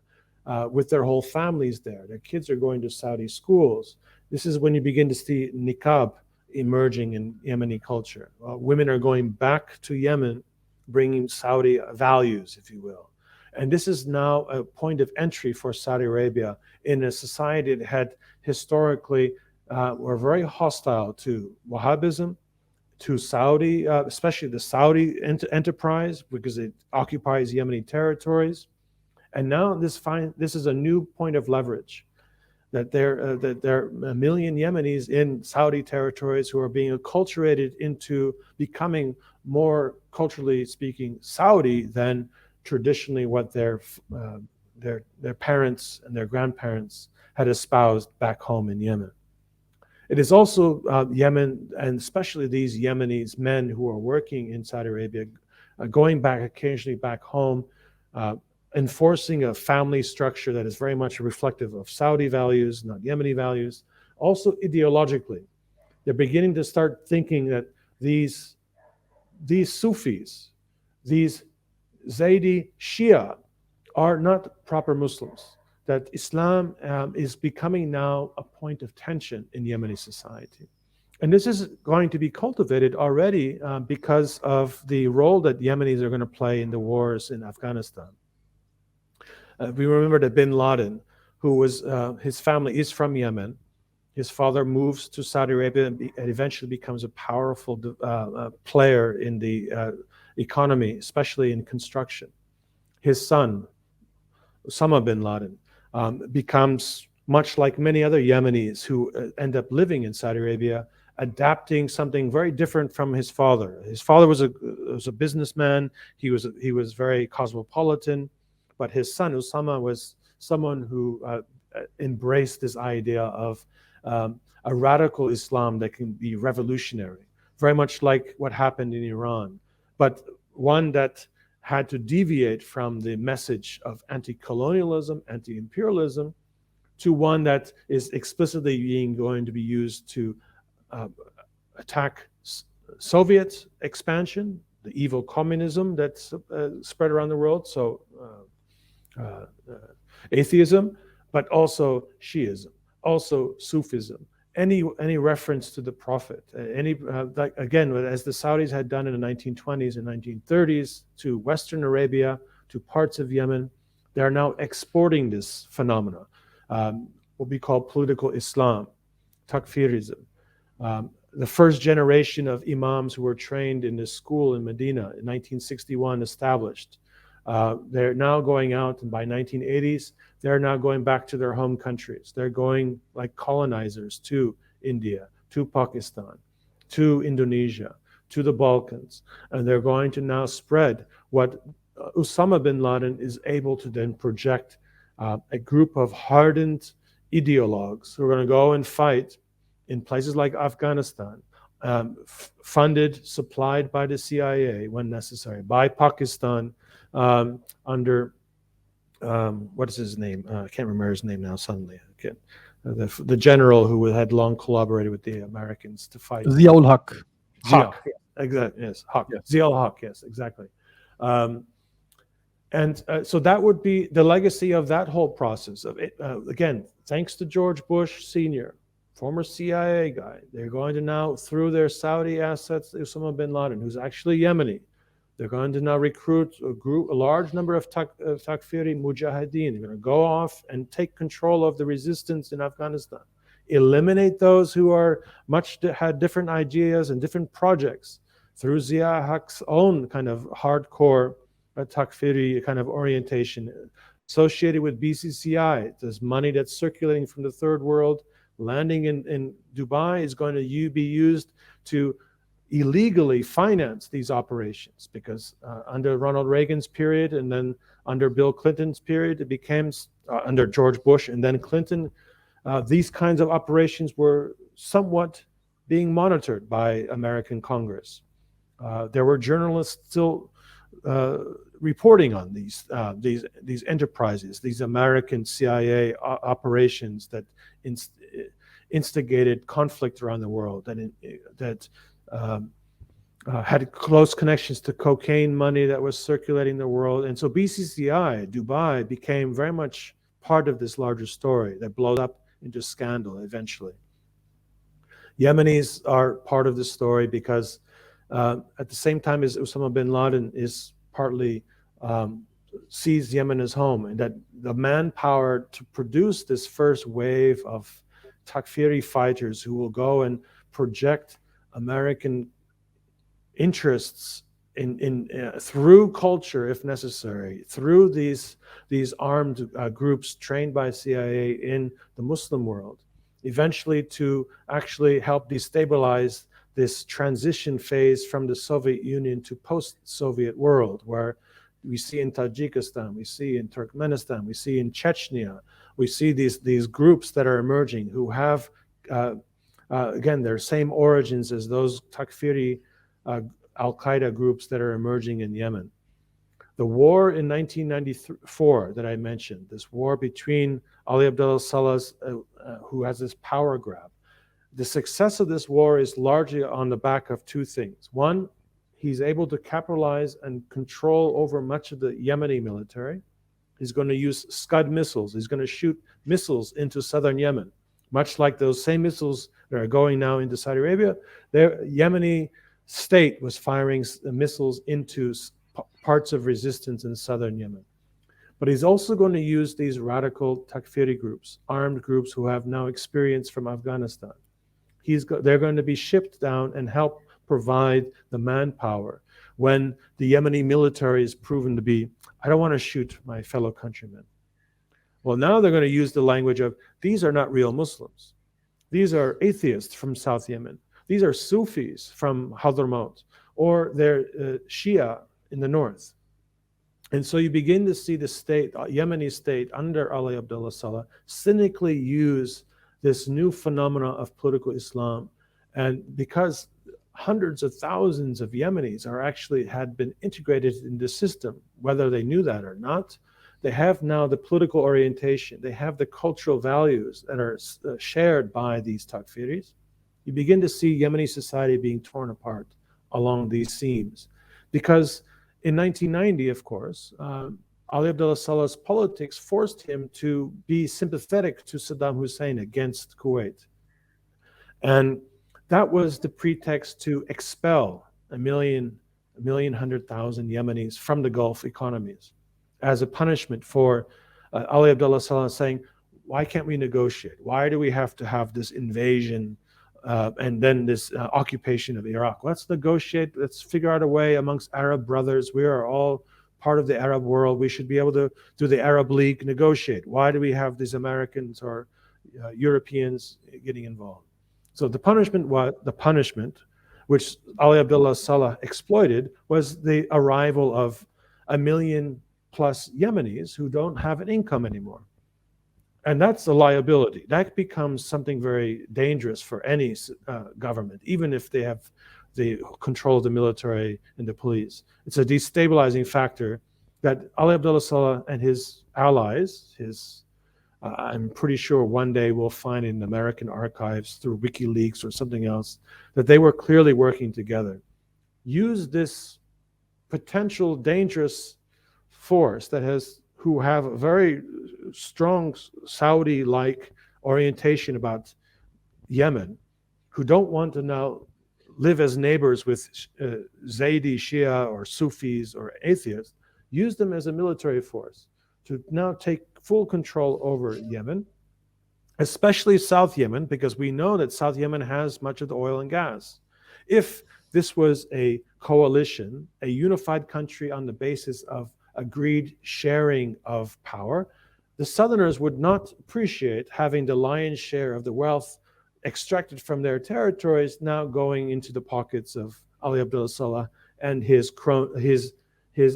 with their whole families there. Their kids are going to Saudi schools. This is when you begin to see niqab emerging in Yemeni culture. Women are going back to Yemen, bringing Saudi values, if you will. And this is now a point of entry for Saudi Arabia in a society that had historically were very hostile to Wahhabism, to Saudi, especially the Saudi enterprise, because it occupies Yemeni territories. And now this is a new point of leverage, that there are 1 million Yemenis in Saudi territories who are being acculturated into becoming more, culturally speaking, Saudi than traditionally what their parents and their grandparents had espoused back home in Yemen. It is also Yemen, and especially these Yemenis, men who are working in Saudi Arabia, going back occasionally back home, enforcing a family structure that is very much reflective of Saudi values, not Yemeni values. Also ideologically, they're beginning to start thinking that these Sufis, these Zaydi Shia are not proper Muslims, that Islam is becoming now a point of tension in Yemeni society. And this is going to be cultivated already because of the role that Yemenis are going to play in the wars in Afghanistan. We remember that bin Laden, who was, his family is from Yemen. His father moves to Saudi Arabia and eventually becomes a powerful player in the economy, especially in construction. His son, Osama bin Laden, becomes much like many other Yemenis who end up living in Saudi Arabia, adapting something very different from his father. His father was a businessman. He was very cosmopolitan, but his son Osama was someone who embraced this idea of a radical Islam that can be revolutionary, very much like what happened in Iran, but one that had to deviate from the message of anti-colonialism, anti-imperialism, to one that is explicitly going to be used to attack Soviet expansion, the evil communism that's spread around the world, so atheism, but also Shiism, also Sufism, any reference to the Prophet, like, again, as the Saudis had done in the 1920s and 1930s to Western Arabia, to parts of Yemen, they are now exporting this phenomena, what we call political Islam, Takfirism. The first generation of imams who were trained in this school in Medina in 1961 established. They're now going out, and by 1980s, they're now going back to their home countries. They're going like colonizers to India, to Pakistan, to Indonesia, to the Balkans. And they're going to now spread what Osama bin Laden is able to then project, a group of hardened ideologues who are going to go and fight in places like Afghanistan, funded, supplied by the CIA when necessary, by Pakistan, under what is his name? I can't remember his name now suddenly. The general who had long collaborated with the Americans to fight. Ziaul Haq. Zia. Haq, exactly. Yes, Haq. Yes. Zia al-Haq. Yes, exactly. So that would be the legacy of that whole process of it. Again, thanks to George Bush Sr., former CIA guy, they're going to now, through their Saudi assets, Osama bin Laden, who's actually Yemeni, they're going to now recruit a large number of Takfiri Mujahideen. They're going to go off and take control of the resistance in Afghanistan, eliminate those who had different ideas and different projects through Zia Haq's own kind of hardcore Takfiri kind of orientation associated with BCCI. This money that's circulating from the third world, landing in Dubai, is going to be used to illegally finance these operations, because under Ronald Reagan's period and then under Bill Clinton's period, it became under George Bush and then Clinton, these kinds of operations were somewhat being monitored by American Congress. There were journalists still reporting on these enterprises, these American CIA operations that instigated conflict around the world, that had close connections to cocaine money that was circulating the world. And so BCCI, Dubai, became very much part of this larger story that blew up into scandal eventually. Yemenis are part of the story because at the same time as Osama bin Laden is partly sees Yemen as home, and that the manpower to produce this first wave of Takfiri fighters who will go and project American interests in through culture, if necessary, through these armed groups trained by CIA in the Muslim world, eventually to actually help destabilize this transition phase from the Soviet Union to post-Soviet world, where we see in Tajikistan, we see in Turkmenistan, we see in Chechnya, we see these groups that are emerging who have, again, their same origins as those Takfiri Al-Qaeda groups that are emerging in Yemen. The war in 1994 that I mentioned, this war between Ali Abdullah Saleh, who has this power grab, the success of this war is largely on the back of two things. One, he's able to capitalize and control over much of the Yemeni military. He's going to use Scud missiles. He's going to shoot missiles into southern Yemen, much like those same missiles that are going now into Saudi Arabia. The Yemeni state was firing missiles into parts of resistance in southern Yemen. But he's also going to use these radical Takfiri groups, armed groups who have now experience from Afghanistan. They're going to be shipped down and help provide the manpower when the Yemeni military is proven to be, I don't want to shoot my fellow countrymen. Well, now they're going to use the language of, these are not real Muslims. These are atheists from South Yemen. These are Sufis from Hadramaut, or they're Shia in the north. And so you begin to see the state, Yemeni state under Ali Abdullah Saleh, cynically use this new phenomena of political Islam. And because hundreds of thousands of Yemenis had been integrated in the system, whether they knew that or not, they have now the political orientation, they have the cultural values that are shared by these Takfiris. You begin to see Yemeni society being torn apart along these seams. Because in 1990, of course, Ali Abdullah Saleh's politics forced him to be sympathetic to Saddam Hussein against Kuwait. And that was the pretext to expel 1,100,000 Yemenis from the Gulf economies as a punishment for Ali Abdullah Saleh saying, why can't we negotiate? Why do we have to have this invasion and then this occupation of Iraq? Let's negotiate. Let's figure out a way amongst Arab brothers. We are all part of the Arab world. We should be able to, through the Arab League, negotiate. Why do we have these Americans or Europeans getting involved? So the punishment, which Ali Abdullah Saleh exploited, was the arrival of 1 million plus Yemenis who don't have an income anymore. And that's a liability. That becomes something very dangerous for any government, even if they have the control of the military and the police. It's a destabilizing factor that Ali Abdullah Saleh and his allies, his I'm pretty sure one day we'll find in American archives through WikiLeaks or something else that they were clearly working together. Use this potential dangerous force who have a very strong Saudi-like orientation about Yemen, who don't want to now live as neighbors with Zaydi Shia or Sufis or atheists, use them as a military force to now take full control over Yemen, especially South Yemen, because we know that South Yemen has much of the oil and gas. If this was a coalition, a unified country on the basis of agreed sharing of power, the Southerners would not appreciate having the lion's share of the wealth extracted from their territories now going into the pockets of Ali Abdullah Saleh and his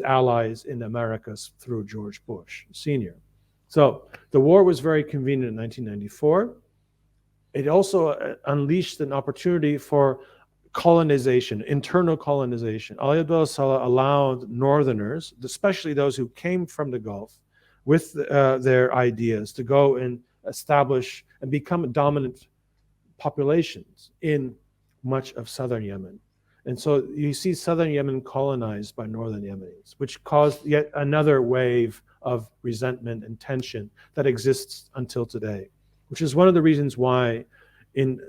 allies in the Americas through George Bush Sr. So the war was very convenient in 1994. It also unleashed an opportunity for colonization, internal colonization. Ali Abdullah Saleh allowed northerners, especially those who came from the Gulf, with their ideas to go and establish and become dominant populations in much of southern Yemen. And so you see southern Yemen colonized by northern Yemenis, which caused yet another wave of resentment and tension that exists until today, which is one of the reasons why in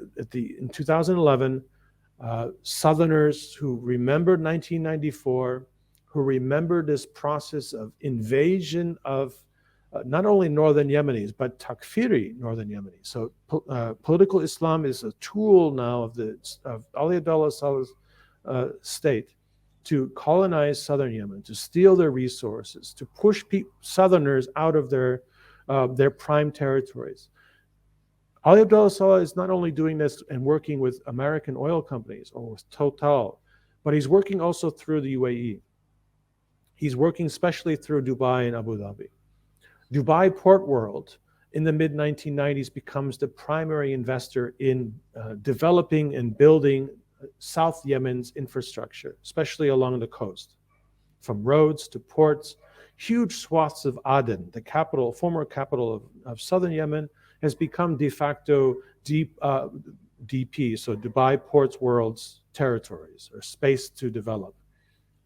2011, Southerners who remembered 1994, who remembered this process of invasion of not only northern Yemenis, but Takfiri northern Yemenis. So political Islam is a tool now of Ali Abdullah Saleh's state to colonize southern Yemen, to steal their resources, to push Southerners out of their prime territories. Ali Abdullah Saleh is not only doing this and working with American oil companies or with Total, but he's working also through the UAE. He's working especially through Dubai and Abu Dhabi. Dubai Port World in the mid-1990s becomes the primary investor in developing and building South Yemen's infrastructure, especially along the coast, from roads to ports. Huge swaths of Aden, the capital, former capital of southern Yemen, has become de facto DP, so Dubai Ports World's territories or space to develop.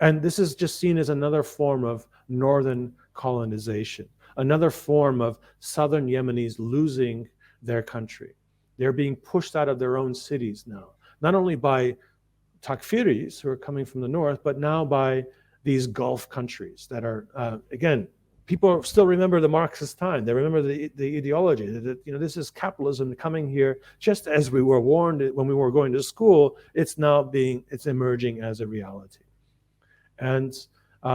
And this is just seen as another form of northern colonization, another form of southern Yemenis losing their country. They're being pushed out of their own cities now, not only by Takfiris who are coming from the north, but now by these Gulf countries that are, again, people still remember the Marxist time. They remember the ideology that this is capitalism coming here, just as we were warned when we were going to school. It's emerging as a reality, and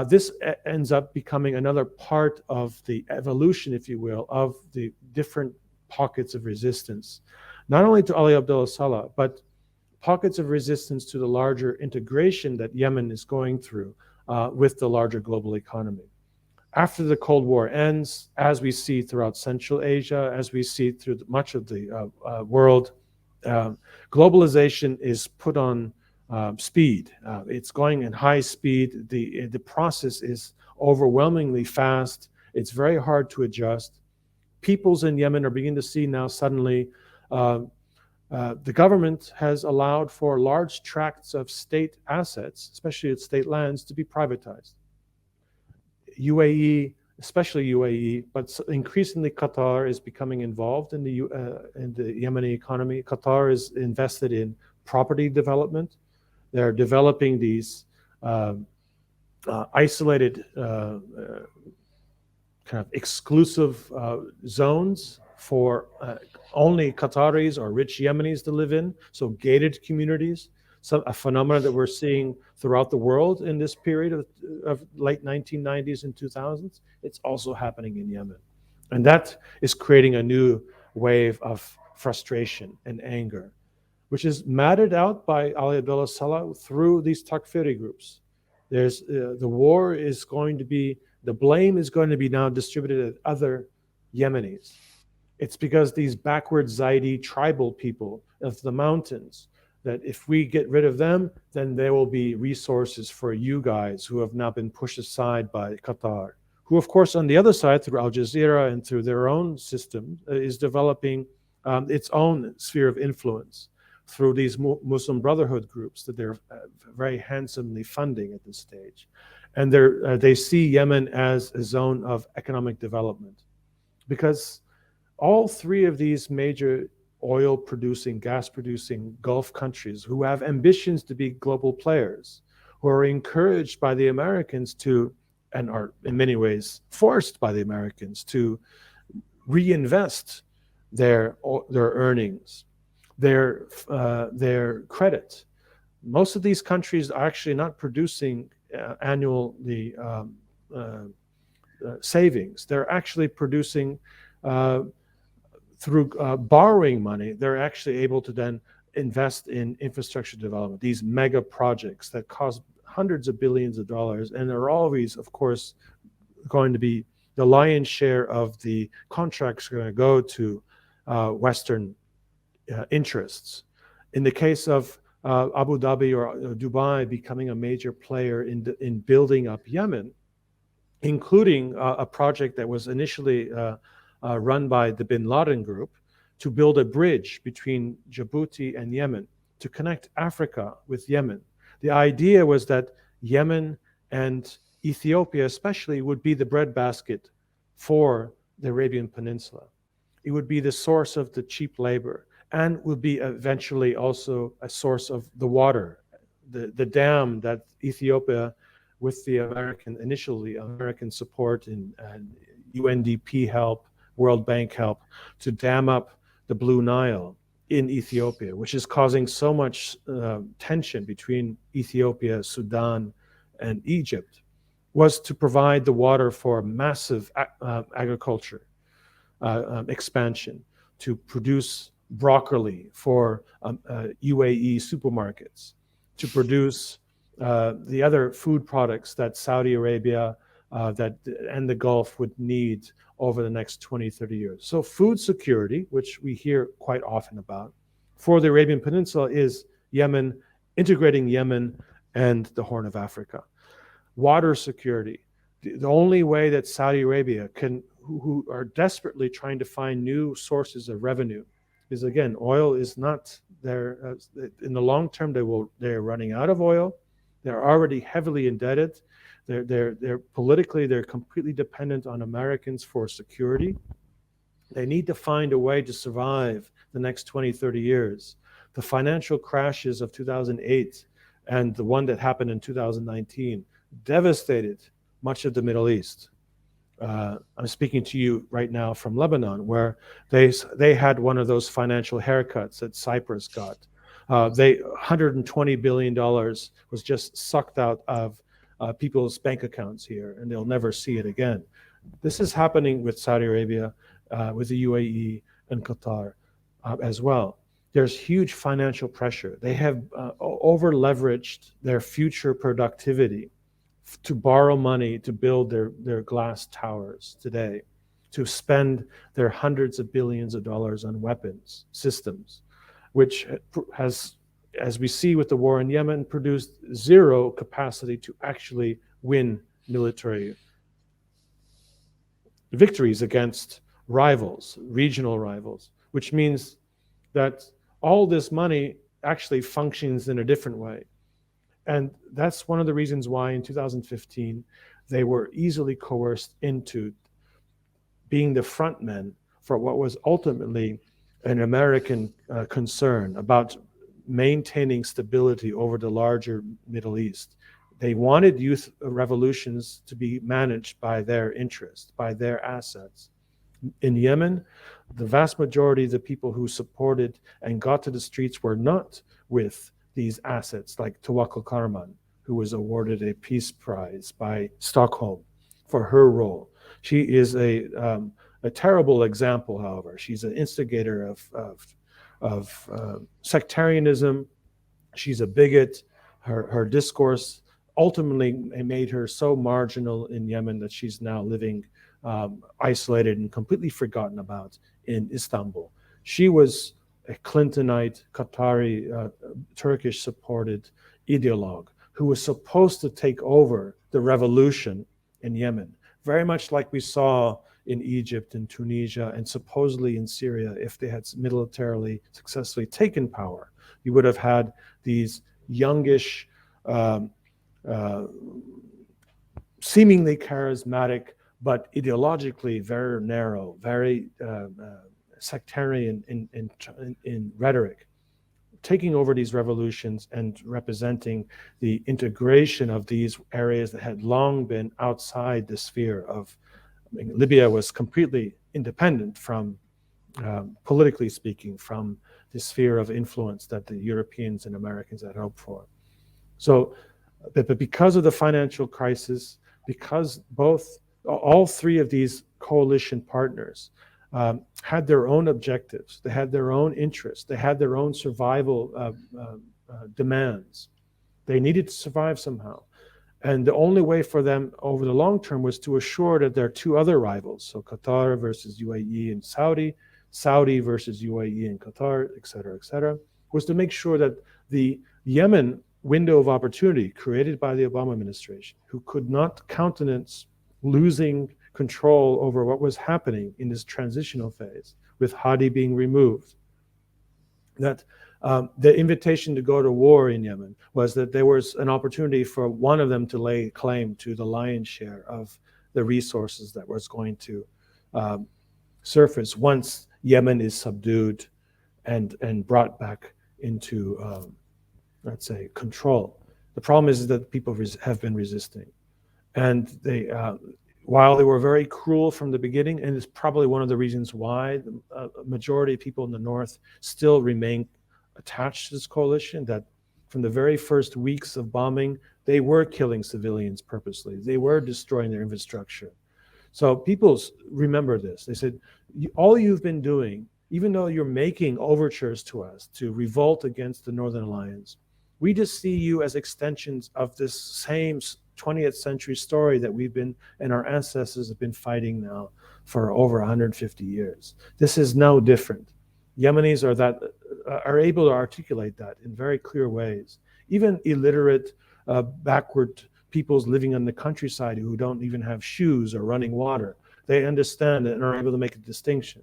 this ends up becoming another part of the evolution, if you will, of the different pockets of resistance, not only to Ali Abdullah Saleh, but pockets of resistance to the larger integration that Yemen is going through with the larger global economy. After the Cold War ends, as we see throughout Central Asia, as we see through much of the world, globalization is put on speed. It's going in high speed. The process is overwhelmingly fast. It's very hard to adjust. Peoples in Yemen are beginning to see now suddenly the government has allowed for large tracts of state assets, especially its state lands, to be privatized. UAE, especially UAE, but increasingly Qatar is becoming involved in the Yemeni economy. Qatar is invested in property development. They're developing these isolated, kind of exclusive zones for only Qataris or rich Yemenis to live in, so gated communities. A phenomenon that we're seeing throughout the world in this period of late 1990s and 2000s. It's also happening in Yemen. And that is creating a new wave of frustration and anger, which is matted out by Ali Abdullah Saleh through these Takfiri groups. The war is going to be, the blame is going to be now distributed at other Yemenis. It's because these backward Zaidi tribal people of the mountains, that if we get rid of them, then there will be resources for you guys who have now been pushed aside by Qatar who, of course, on the other side, through Al Jazeera and through their own system, is developing its own sphere of influence through these Muslim Brotherhood groups that they're very handsomely funding at this stage. And they see Yemen as a zone of economic development, because all three of these major oil-producing, gas-producing Gulf countries who have ambitions to be global players, who are encouraged by the Americans to, and are in many ways forced by the Americans to reinvest their earnings, their credit. Most of these countries are actually not producing annually savings. They're actually producing through borrowing money. They're actually able to then invest in infrastructure development, these mega projects that cost hundreds of billions of dollars, and are always, of course, going to be the lion's share of the contracts are going to go to Western interests. In the case of Abu Dhabi or Dubai becoming a major player in building up Yemen, including a project that was initially run by the Bin Laden group to build a bridge between Djibouti and Yemen to connect Africa with Yemen. The idea was that Yemen and Ethiopia especially would be the breadbasket for the Arabian Peninsula. It would be the source of the cheap labor, and would be eventually also a source of the water, the dam that Ethiopia, with the initially American support and UNDP help, World Bank help, to dam up the Blue Nile in Ethiopia, which is causing so much tension between Ethiopia, Sudan, and Egypt, was to provide the water for massive agriculture expansion, to produce broccoli for UAE supermarkets, to produce the other food products that Saudi Arabia and the Gulf would need over the next 20, 30 years. So food security, which we hear quite often about, for the Arabian Peninsula is Yemen, integrating Yemen and the Horn of Africa. Water security, the only way that Saudi Arabia can, who are desperately trying to find new sources of revenue, is again, oil is not there. In the long term, they're running out of oil. They're already heavily indebted. They're politically, they're completely dependent on Americans for security. They need to find a way to survive the next 20, 30 years. The financial crashes of 2008 and the one that happened in 2019 devastated much of the Middle East. I'm speaking to you right now from Lebanon, where they had one of those financial haircuts that Cyprus got. $120 billion was just sucked out of people's bank accounts here, and they'll never see it again. This is happening with Saudi Arabia, with the UAE and Qatar as well. There's huge financial pressure. They have over-leveraged their future productivity to borrow money to build their glass towers today, to spend their hundreds of billions of dollars on weapons systems, which has, as we see with the war in Yemen, produced zero capacity to actually win military victories against rivals, regional rivals, which means that all this money actually functions in a different way. And that's one of the reasons why in 2015, they were easily coerced into being the front men for what was ultimately an American concern about maintaining stability over the larger Middle East. They wanted youth revolutions to be managed by their interests, by their assets. In Yemen, the vast majority of the people who supported and got to the streets were not with these assets, like Tawakkul Karman, who was awarded a Peace Prize by Stockholm for her role. She is a terrible example, however. She's an instigator of sectarianism. She's a bigot. Her discourse ultimately made her so marginal in Yemen that she's now living isolated and completely forgotten about in Istanbul. She was a Clintonite, Qatari, Turkish-supported ideologue who was supposed to take over the revolution in Yemen. very much like we saw in Egypt and Tunisia and supposedly in Syria. If they had militarily successfully taken power, you would have had these youngish, um, uh, seemingly charismatic, but ideologically very narrow, very sectarian in rhetoric, taking over these revolutions and representing the integration of these areas that had long been outside the sphere of, I mean, Libya was completely independent from, politically speaking, from the sphere of influence that the Europeans and Americans had hoped for. So, but because of the financial crisis, because all three of these coalition partners had their own objectives, they had their own interests, they had their own survival demands. They needed to survive somehow. And the only way for them over the long term was to assure that their two other rivals, so Qatar versus UAE and Saudi versus UAE and Qatar, et cetera, was to make sure that the Yemen window of opportunity created by the Obama administration, who could not countenance losing control over what was happening in this transitional phase, with Hadi being removed, that the invitation to go to war in Yemen was that there was an opportunity for one of them to lay claim to the lion's share of the resources that was going to surface once Yemen is subdued and brought back into, let's say, control. The problem is that people have been resisting. And they, while they were very cruel from the beginning, and it's probably one of the reasons why the majority of people in the north still remain attached to this coalition, that from the very first weeks of bombing, they were killing civilians purposely. They were destroying their infrastructure. So people remember this. They said, all you've been doing, even though you're making overtures to us to revolt against the Northern Alliance, we just see you as extensions of this same 20th century story that we've been, and our ancestors have been fighting now for over 150 years. This is no different. Yemenis are able to articulate that in very clear ways. Even illiterate, backward peoples living in the countryside who don't even have shoes or running water, they understand it and are able to make a distinction.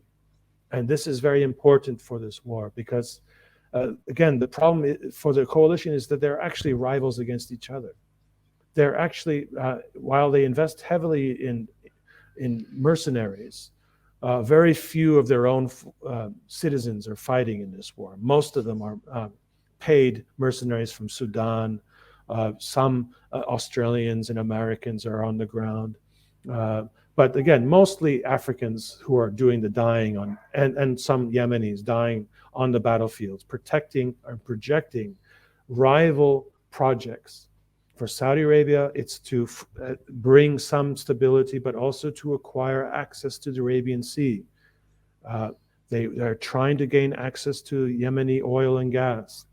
And this is very important for this war because, again, the problem for the coalition is that they're actually rivals against each other. They're actually, while they invest heavily in mercenaries, very few of their own citizens are fighting in this war. Most of them are paid mercenaries from Sudan. Some Australians and Americans are on the ground. But again, mostly Africans who are doing the dying on, and some Yemenis dying on the battlefields, protecting and projecting rival projects. For Saudi Arabia, it's to bring some stability, but also to acquire access to the Arabian Sea. They're trying to gain access to Yemeni oil and gas.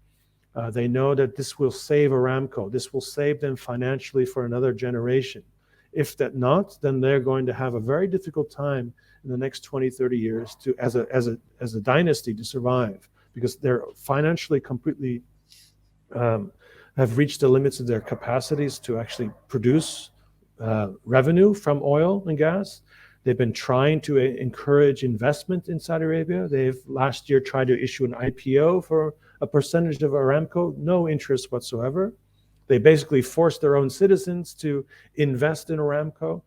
They know that this will save Aramco. This will save them financially for another generation. If that not, then they're going to have a very difficult time in the next 20, 30 years to, as a dynasty, to survive, because they're financially completely have reached the limits of their capacities to actually produce revenue from oil and gas. They've been trying to encourage investment in Saudi Arabia. They've last year tried to issue an IPO for a percentage of Aramco, no interest whatsoever. They basically forced their own citizens to invest in Aramco,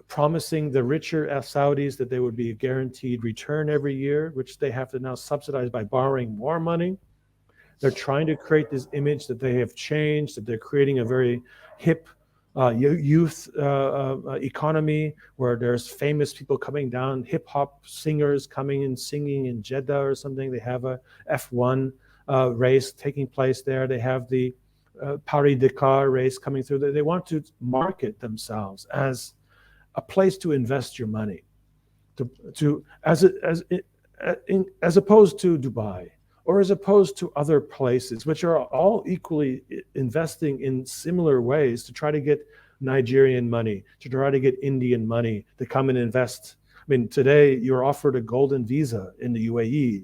promising the richer Saudis that they would be a guaranteed return every year, which they have to now subsidize by borrowing more money. They're trying to create this image that they have changed, that they're creating a very hip youth economy where there's famous people coming down, hip hop singers coming and singing in Jeddah or something. They have a F1 race taking place there. They have the Paris-Dakar race coming through. They want to market themselves as a place to invest your money, as opposed to Dubai, or as opposed to other places, which are all equally investing in similar ways to try to get Nigerian money, to try to get Indian money to come and invest. I mean, today you're offered a golden visa in the UAE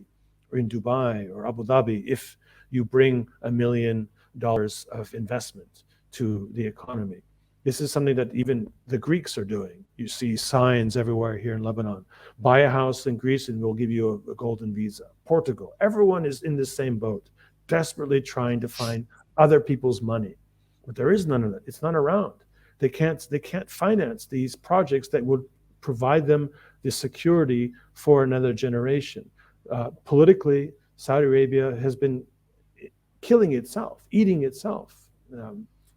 or in Dubai or Abu Dhabi if you bring $1 million of investment to the economy. This is something that even the Greeks are doing. You see signs everywhere here in Lebanon. Buy a house in Greece and we'll give you a golden visa. Portugal, everyone is in the same boat, desperately trying to find other people's money. But there is none of that. It's not around. They can't finance these projects that would provide them the security for another generation. Politically, Saudi Arabia has been killing itself, eating itself.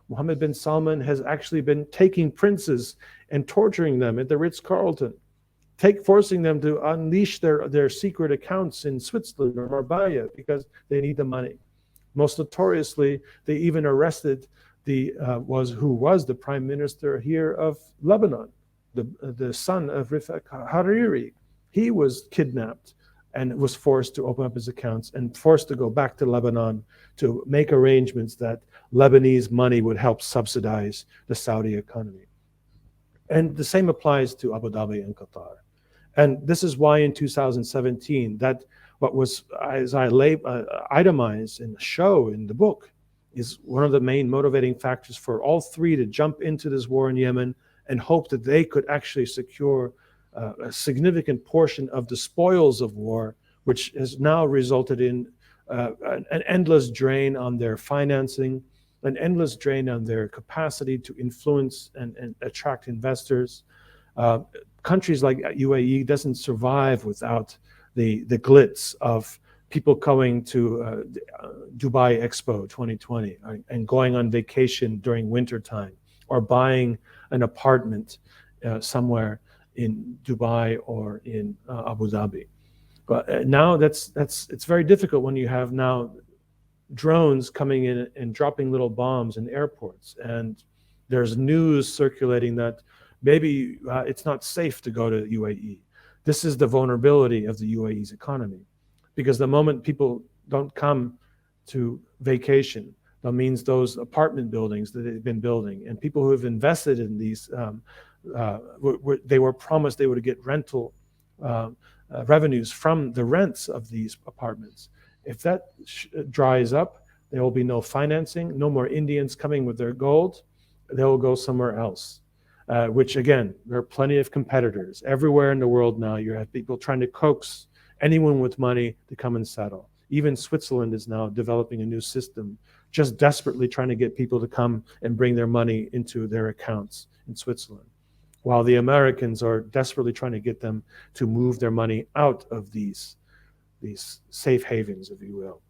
Mohammed bin Salman has actually been taking princes and torturing them at the Ritz-Carlton, forcing them to unleash their secret accounts in Switzerland or Marbella because they need the money. Most notoriously, they even arrested who was the prime minister here of Lebanon, the son of Rifat Hariri. He was kidnapped and was forced to open up his accounts and forced to go back to Lebanon to make arrangements that Lebanese money would help subsidize the Saudi economy. And the same applies to Abu Dhabi and Qatar. And this is why in 2017, that what was, as I itemize and show in the book, is one of the main motivating factors for all three to jump into this war in Yemen and hope that they could actually secure a significant portion of the spoils of war, which has now resulted in an endless drain on their financing, an endless drain on their capacity to influence and attract investors. Countries like UAE doesn't survive without the glitz of people going to Dubai Expo 2020 and going on vacation during wintertime, or buying an apartment somewhere in Dubai or in Abu Dhabi. But now it's very difficult when you have now drones coming in and dropping little bombs in airports, and there's news circulating that maybe it's not safe to go to UAE. This is the vulnerability of the UAE's economy, because the moment people don't come to vacation, that means those apartment buildings that they've been building and people who have invested in these, they were promised they would get rental revenues from the rents of these apartments. If that dries up, there will be no financing, no more Indians coming with their gold. They will go somewhere else, which again, there are plenty of competitors. Everywhere in the world now, you have people trying to coax anyone with money to come and settle. Even Switzerland is now developing a new system, just desperately trying to get people to come and bring their money into their accounts in Switzerland, while the Americans are desperately trying to get them to move their money out of these safe havens, if you will.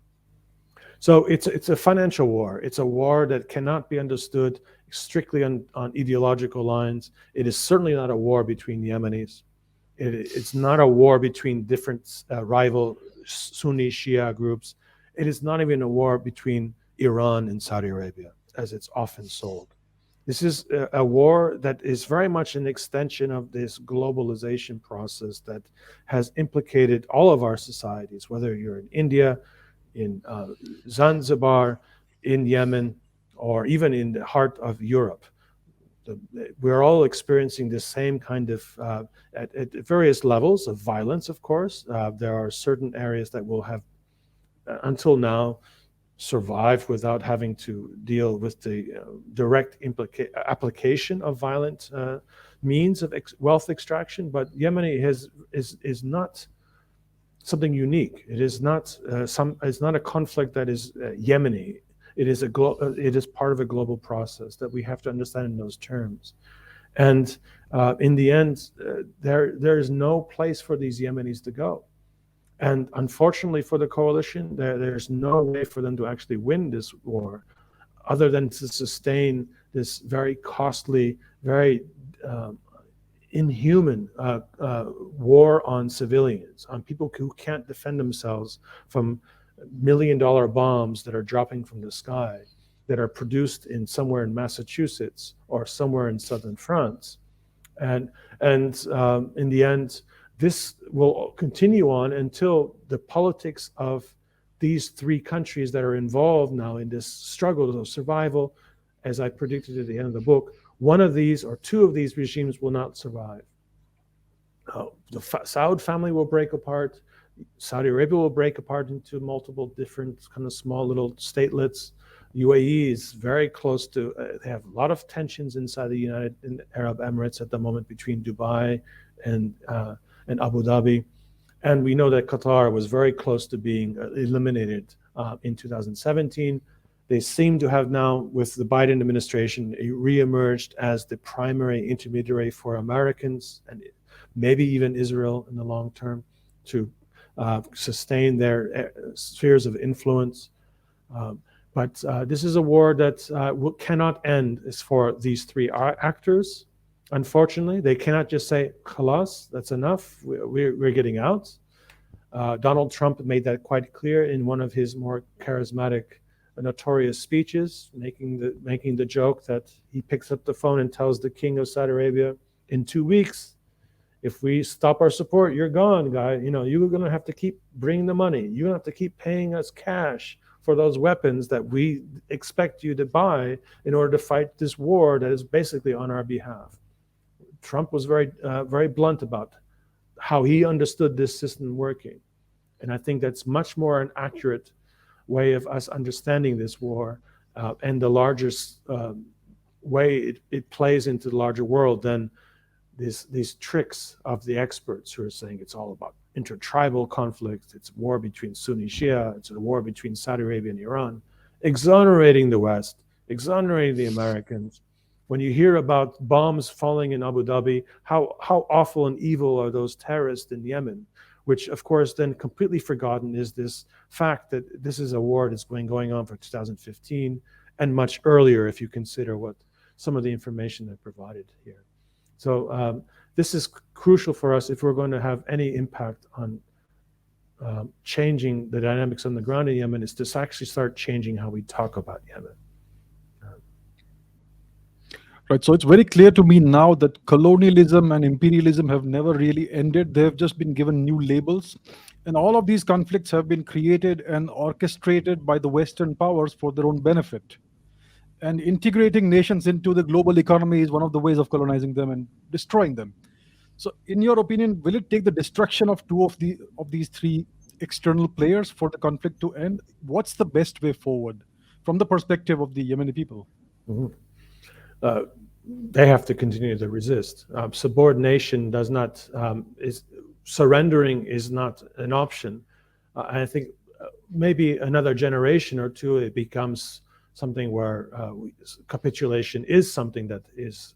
So it's a financial war. It's a war that cannot be understood strictly on ideological lines. It is certainly not a war between Yemenis. It's not a war between different rival Sunni Shia groups. It is not even a war between Iran and Saudi Arabia, as it's often sold. This is a war that is very much an extension of this globalization process that has implicated all of our societies, whether you're in India, in Zanzibar, in Yemen, or even in the heart of Europe. We're all experiencing the same kind of, at various levels of violence, of course. There are certain areas that will have, until now, survived without having to deal with the direct application of violent means of wealth extraction. But Yemeni is not something unique. It is not it's not a conflict that is Yemeni. It is part of a global process that we have to understand in those terms. And in the end, there is no place for these Yemenis to go. And unfortunately for the coalition, there's no way for them to actually win this war other than to sustain this very costly, very inhuman war on civilians, on people who can't defend themselves from million-dollar bombs that are dropping from the sky, that are produced in somewhere in Massachusetts or somewhere in southern France. And in the end, this will continue on until the politics of these three countries that are involved now in this struggle of survival, as I predicted at the end of the book, one of these or two of these regimes will not survive. The Saud family will break apart. Saudi Arabia will break apart into multiple different kind of small little statelets. UAE is very close to, they have a lot of tensions inside the United Arab Emirates at the moment between Dubai and Abu Dhabi. And we know that Qatar was very close to being eliminated in 2017. They seem to have now, with the Biden administration, reemerged as the primary intermediary for Americans and maybe even Israel in the long term to sustain their spheres of influence. But this is a war that cannot end as for these three actors. Unfortunately, they cannot just say, "Khalas, that's enough. We're getting out." Donald Trump made that quite clear in one of his more charismatic, notorious speeches, making the joke that he picks up the phone and tells the king of Saudi Arabia, "In 2 weeks, if we stop our support, you're gone, guy. You're going to have to keep bringing the money. You're going to have to keep paying us cash for those weapons that we expect you to buy in order to fight this war that is basically on our behalf." Trump was very blunt about how he understood this system working. And I think that's much more an accurate way of us understanding this war and the larger way it plays into the larger world than these tricks of the experts who are saying it's all about intertribal conflict, it's war between Sunni Shia, it's a war between Saudi Arabia and Iran, exonerating the West, exonerating the Americans. When you hear about bombs falling in Abu Dhabi, how awful and evil are those terrorists in Yemen, which of course then completely forgotten is this fact that this is a war that's been going on for 2015 and much earlier if you consider what some of the information they provided here. So this is crucial for us if we're going to have any impact on changing the dynamics on the ground in Yemen, is to actually start changing how we talk about Yemen. Right. So it's very clear to me now that colonialism and imperialism have never really ended. They have just been given new labels. And all of these conflicts have been created and orchestrated by the Western powers for their own benefit. And integrating nations into the global economy is one of the ways of colonizing them and destroying them. So, in your opinion, will it take the destruction of two of these three external players for the conflict to end? What's the best way forward from the perspective of the Yemeni people? Mm-hmm. They have to continue to resist. Subordination does not, surrendering is not an option. I think maybe another generation or two, it becomes something where capitulation is something that is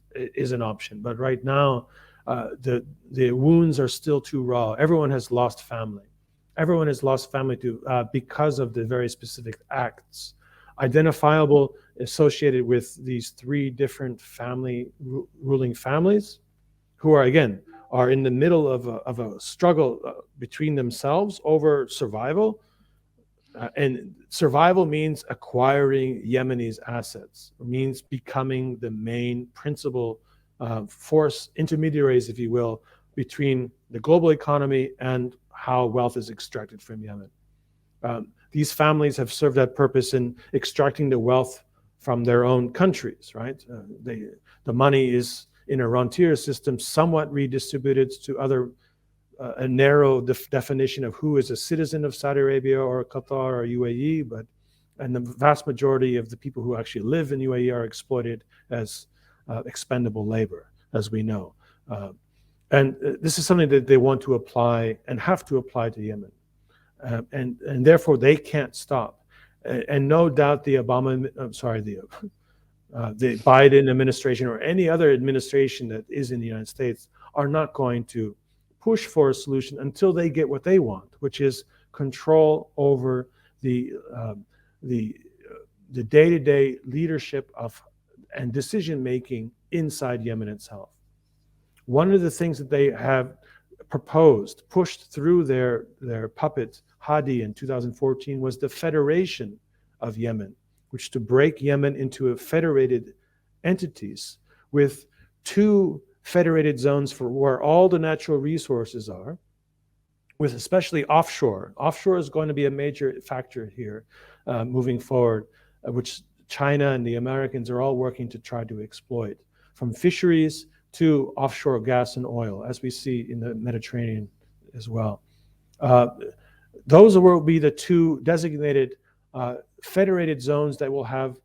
an option. But right now, the wounds are still too raw. Everyone has lost family. Everyone has lost family because of the very specific acts identifiable, associated with these three different ruling families, who are in the middle of a struggle between themselves over survival. And survival means acquiring Yemeni's assets, means becoming the main principal force, intermediaries, if you will, between the global economy and how wealth is extracted from Yemen. These families have served that purpose in extracting the wealth from their own countries, right? The money is in a rentier system, somewhat redistributed to other, a narrow definition of who is a citizen of Saudi Arabia or Qatar or UAE, and the vast majority of the people who actually live in UAE are exploited as expendable labor, as we know. And this is something that they want to apply and have to apply to Yemen. And therefore they can't stop. And no doubt the Biden administration or any other administration that is in the United States are not going to push for a solution until they get what they want, which is control over the day-to-day leadership and decision making inside Yemen itself. One of the things that they have pushed through their puppet Hadi in 2014 was the Federation of Yemen, which to break Yemen into a federated entities with two federated zones for where all the natural resources are, with especially offshore. Offshore is going to be a major factor here moving forward, which China and the Americans are all working to try to exploit, from fisheries to offshore gas and oil, as we see in the Mediterranean as well. Those will be the two designated federated zones that will have,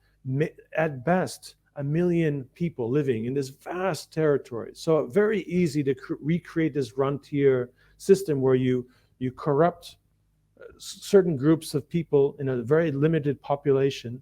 at best, 1 million people living in this vast territory. So very easy to recreate this rentier system where you corrupt certain groups of people in a very limited population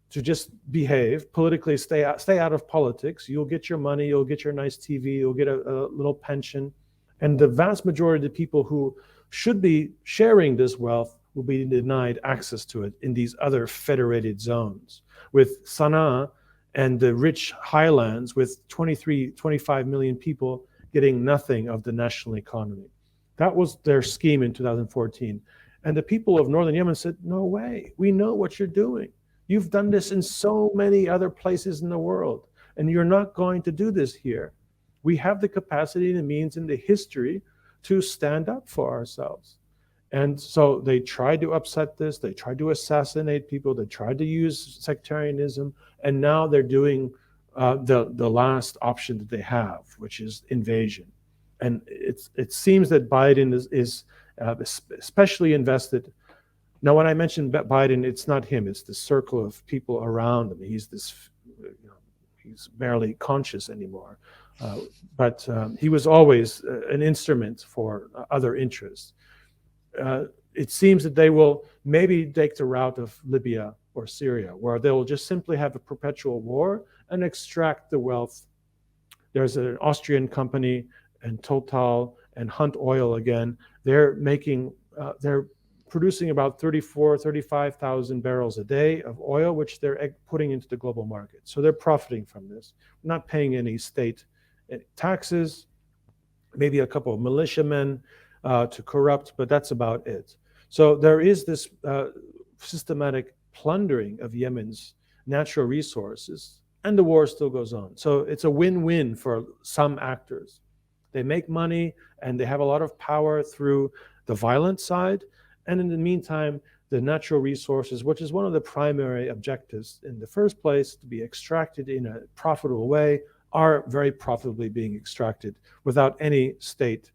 to just behave politically, stay out of politics. You'll get your money, you'll get your nice TV, you'll get a little pension. And the vast majority of the people who should be sharing this wealth will be denied access to it in these other federated zones. With Sana'a and the rich highlands with 25 million people getting nothing of the national economy. That was their scheme in 2014. And the people of northern Yemen said, no way, we know what you're doing. You've done this in so many other places in the world, and you're not going to do this here. We have the capacity and the means and the history to stand up for ourselves. And so they tried to upset this, they tried to assassinate people, they tried to use sectarianism, and now they're doing the last option that they have, which is invasion. And it seems that Biden is especially invested. Now, when I mention Biden, it's not him, it's the circle of people around him. He's he's barely conscious anymore. But he was always an instrument for other interests. It seems that they will maybe take the route of Libya or Syria, where they will just simply have a perpetual war and extract the wealth. There's an Austrian company, and Total and Hunt Oil again. They're producing about 35,000 barrels a day of oil, which they're putting into the global market. So they're profiting from this, not paying any state taxes, maybe a couple of militiamen to corrupt, but that's about it. So there is this systematic plundering of Yemen's natural resources, and the war still goes on. So it's a win-win for some actors. They make money and they have a lot of power through the violent side, and in the meantime, the natural resources, which is one of the primary objectives in the first place, to be extracted in a profitable way, are very profitably being extracted without any state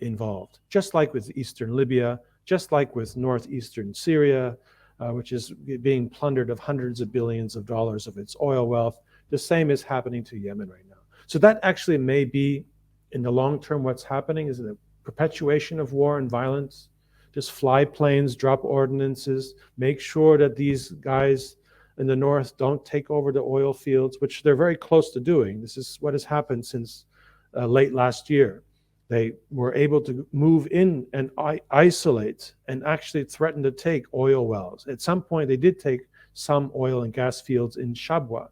involved. Just like with Eastern Libya, just like with northeastern Syria, which is being plundered of hundreds of billions of dollars of its oil wealth, the same is happening to Yemen right now. So that actually may be, in the long term, what's happening is a perpetuation of war and violence. Just fly planes, drop ordinances, make sure that these guys in the north don't take over the oil fields, which they're very close to doing. This is what has happened since late last year. They were able to move in and isolate and actually threaten to take oil wells. At some point, they did take some oil and gas fields in Shabwa.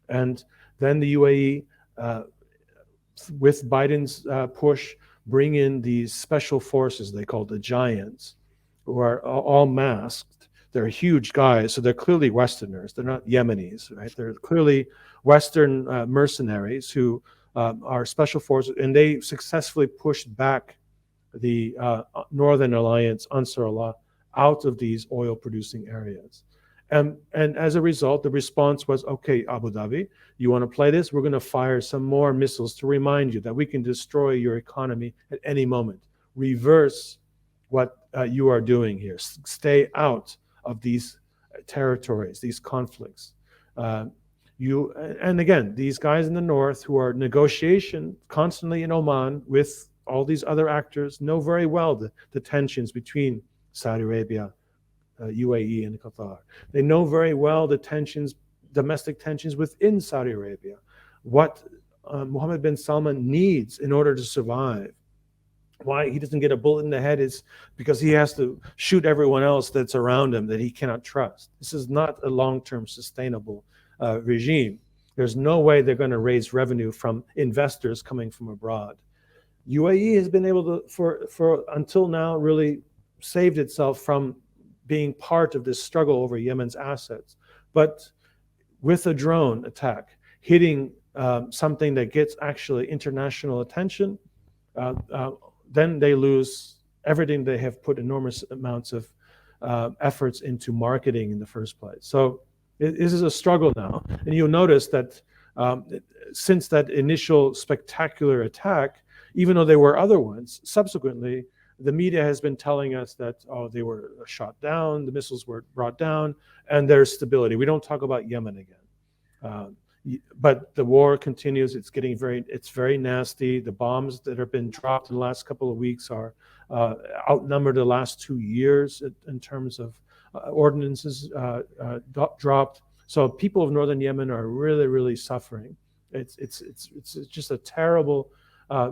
And then the UAE, with Biden's push, bring in these special forces they call the Giants, who are all masked. They're huge guys, so they're clearly Westerners. They're not Yemenis, right? They're clearly Western mercenaries who are special forces, and they successfully pushed back the Northern Alliance, Ansar Allah, out of these oil-producing areas. And as a result, the response was, okay, Abu Dhabi, you want to play this? We're going to fire some more missiles to remind you that we can destroy your economy at any moment. Reverse what you are doing here. Stay out of these territories, these conflicts. And again, these guys in the north who are negotiation constantly in Oman with all these other actors know very well the tensions between Saudi Arabia, UAE, and Qatar. They know very well the tensions, domestic tensions within Saudi Arabia, what Mohammed bin Salman needs in order to survive. Why he doesn't get a bullet in the head is because he has to shoot everyone else that's around him that he cannot trust. This is not a long-term sustainable regime. There's no way they're going to raise revenue from investors coming from abroad. UAE has been able to, for until now, really saved itself from being part of this struggle over Yemen's assets. But with a drone attack, hitting something that gets actually international attention, then they lose everything they have put enormous amounts of efforts into marketing in the first place. So this is a struggle now. And you'll notice that since that initial spectacular attack, even though there were other ones, subsequently, the media has been telling us that, oh, they were shot down, the missiles were brought down, and there's stability. We don't talk about Yemen again. But the war continues. It's very nasty. The bombs that have been dropped in the last couple of weeks are outnumbered the last 2 years in terms of ordinances dropped. So people of northern Yemen are really, really suffering. It's just a terrible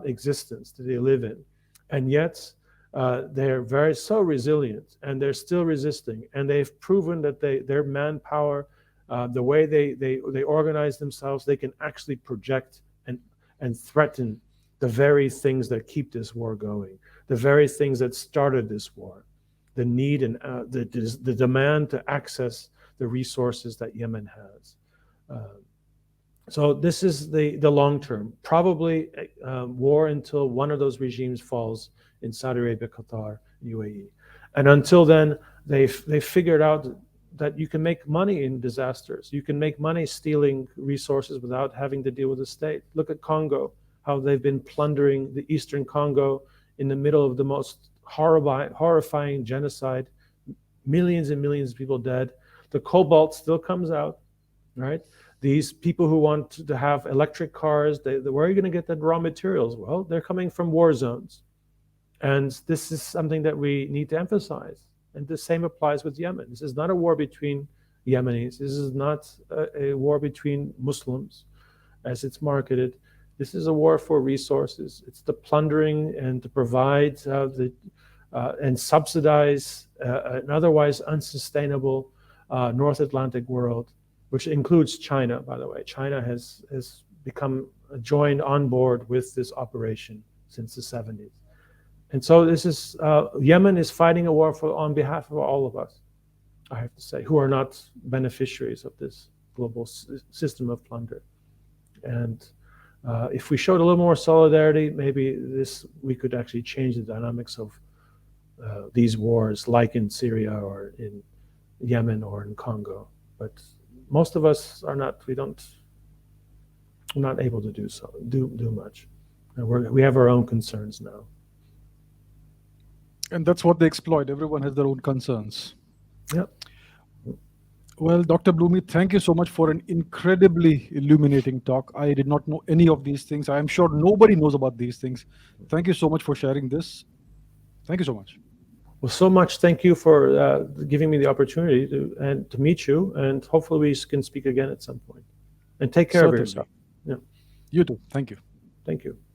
existence that they live in, and yet they're so resilient, and they're still resisting, and they've proven that their manpower. The way they organize themselves, they can actually project and threaten the very things that keep this war going, the very things that started this war, the need and the demand to access the resources that Yemen has. So this is the long term, probably war until one of those regimes falls in Saudi Arabia, Qatar, UAE, and until then they've figured out that you can make money in disasters. You can make money stealing resources without having to deal with the state. Look at Congo, how they've been plundering the eastern Congo in the middle of the most horrifying genocide, millions and millions of people dead. The cobalt still comes out, right? These people who want to have electric cars, where are you going to get the raw materials? Well, they're coming from war zones. And this is something that we need to emphasize. And the same applies with Yemen. This is not a war between Yemenis. This is not a war between Muslims, as it's marketed. This is a war for resources. It's the plundering and to provide and subsidize an otherwise unsustainable North Atlantic world, which includes China, by the way. China has become joined on board with this operation since the 70s. And so this is Yemen is fighting a war on behalf of all of us, I have to say, who are not beneficiaries of this global system of plunder. And if we showed a little more solidarity, maybe we could actually change the dynamics of these wars, like in Syria or in Yemen or in Congo. But most of us are not. We're not able to do much. And we have our own concerns now. And that's what they exploit. Everyone has their own concerns. Yep. Well, Dr. Blumi, thank you so much for an incredibly illuminating talk. I did not know any of these things. I am sure nobody knows about these things. Thank you so much for sharing this. Thank you so much. Well, so much. Thank you for giving me the opportunity to meet you, and hopefully we can speak again at some point. And take care of yourself. Yeah. You too. Thank you. Thank you.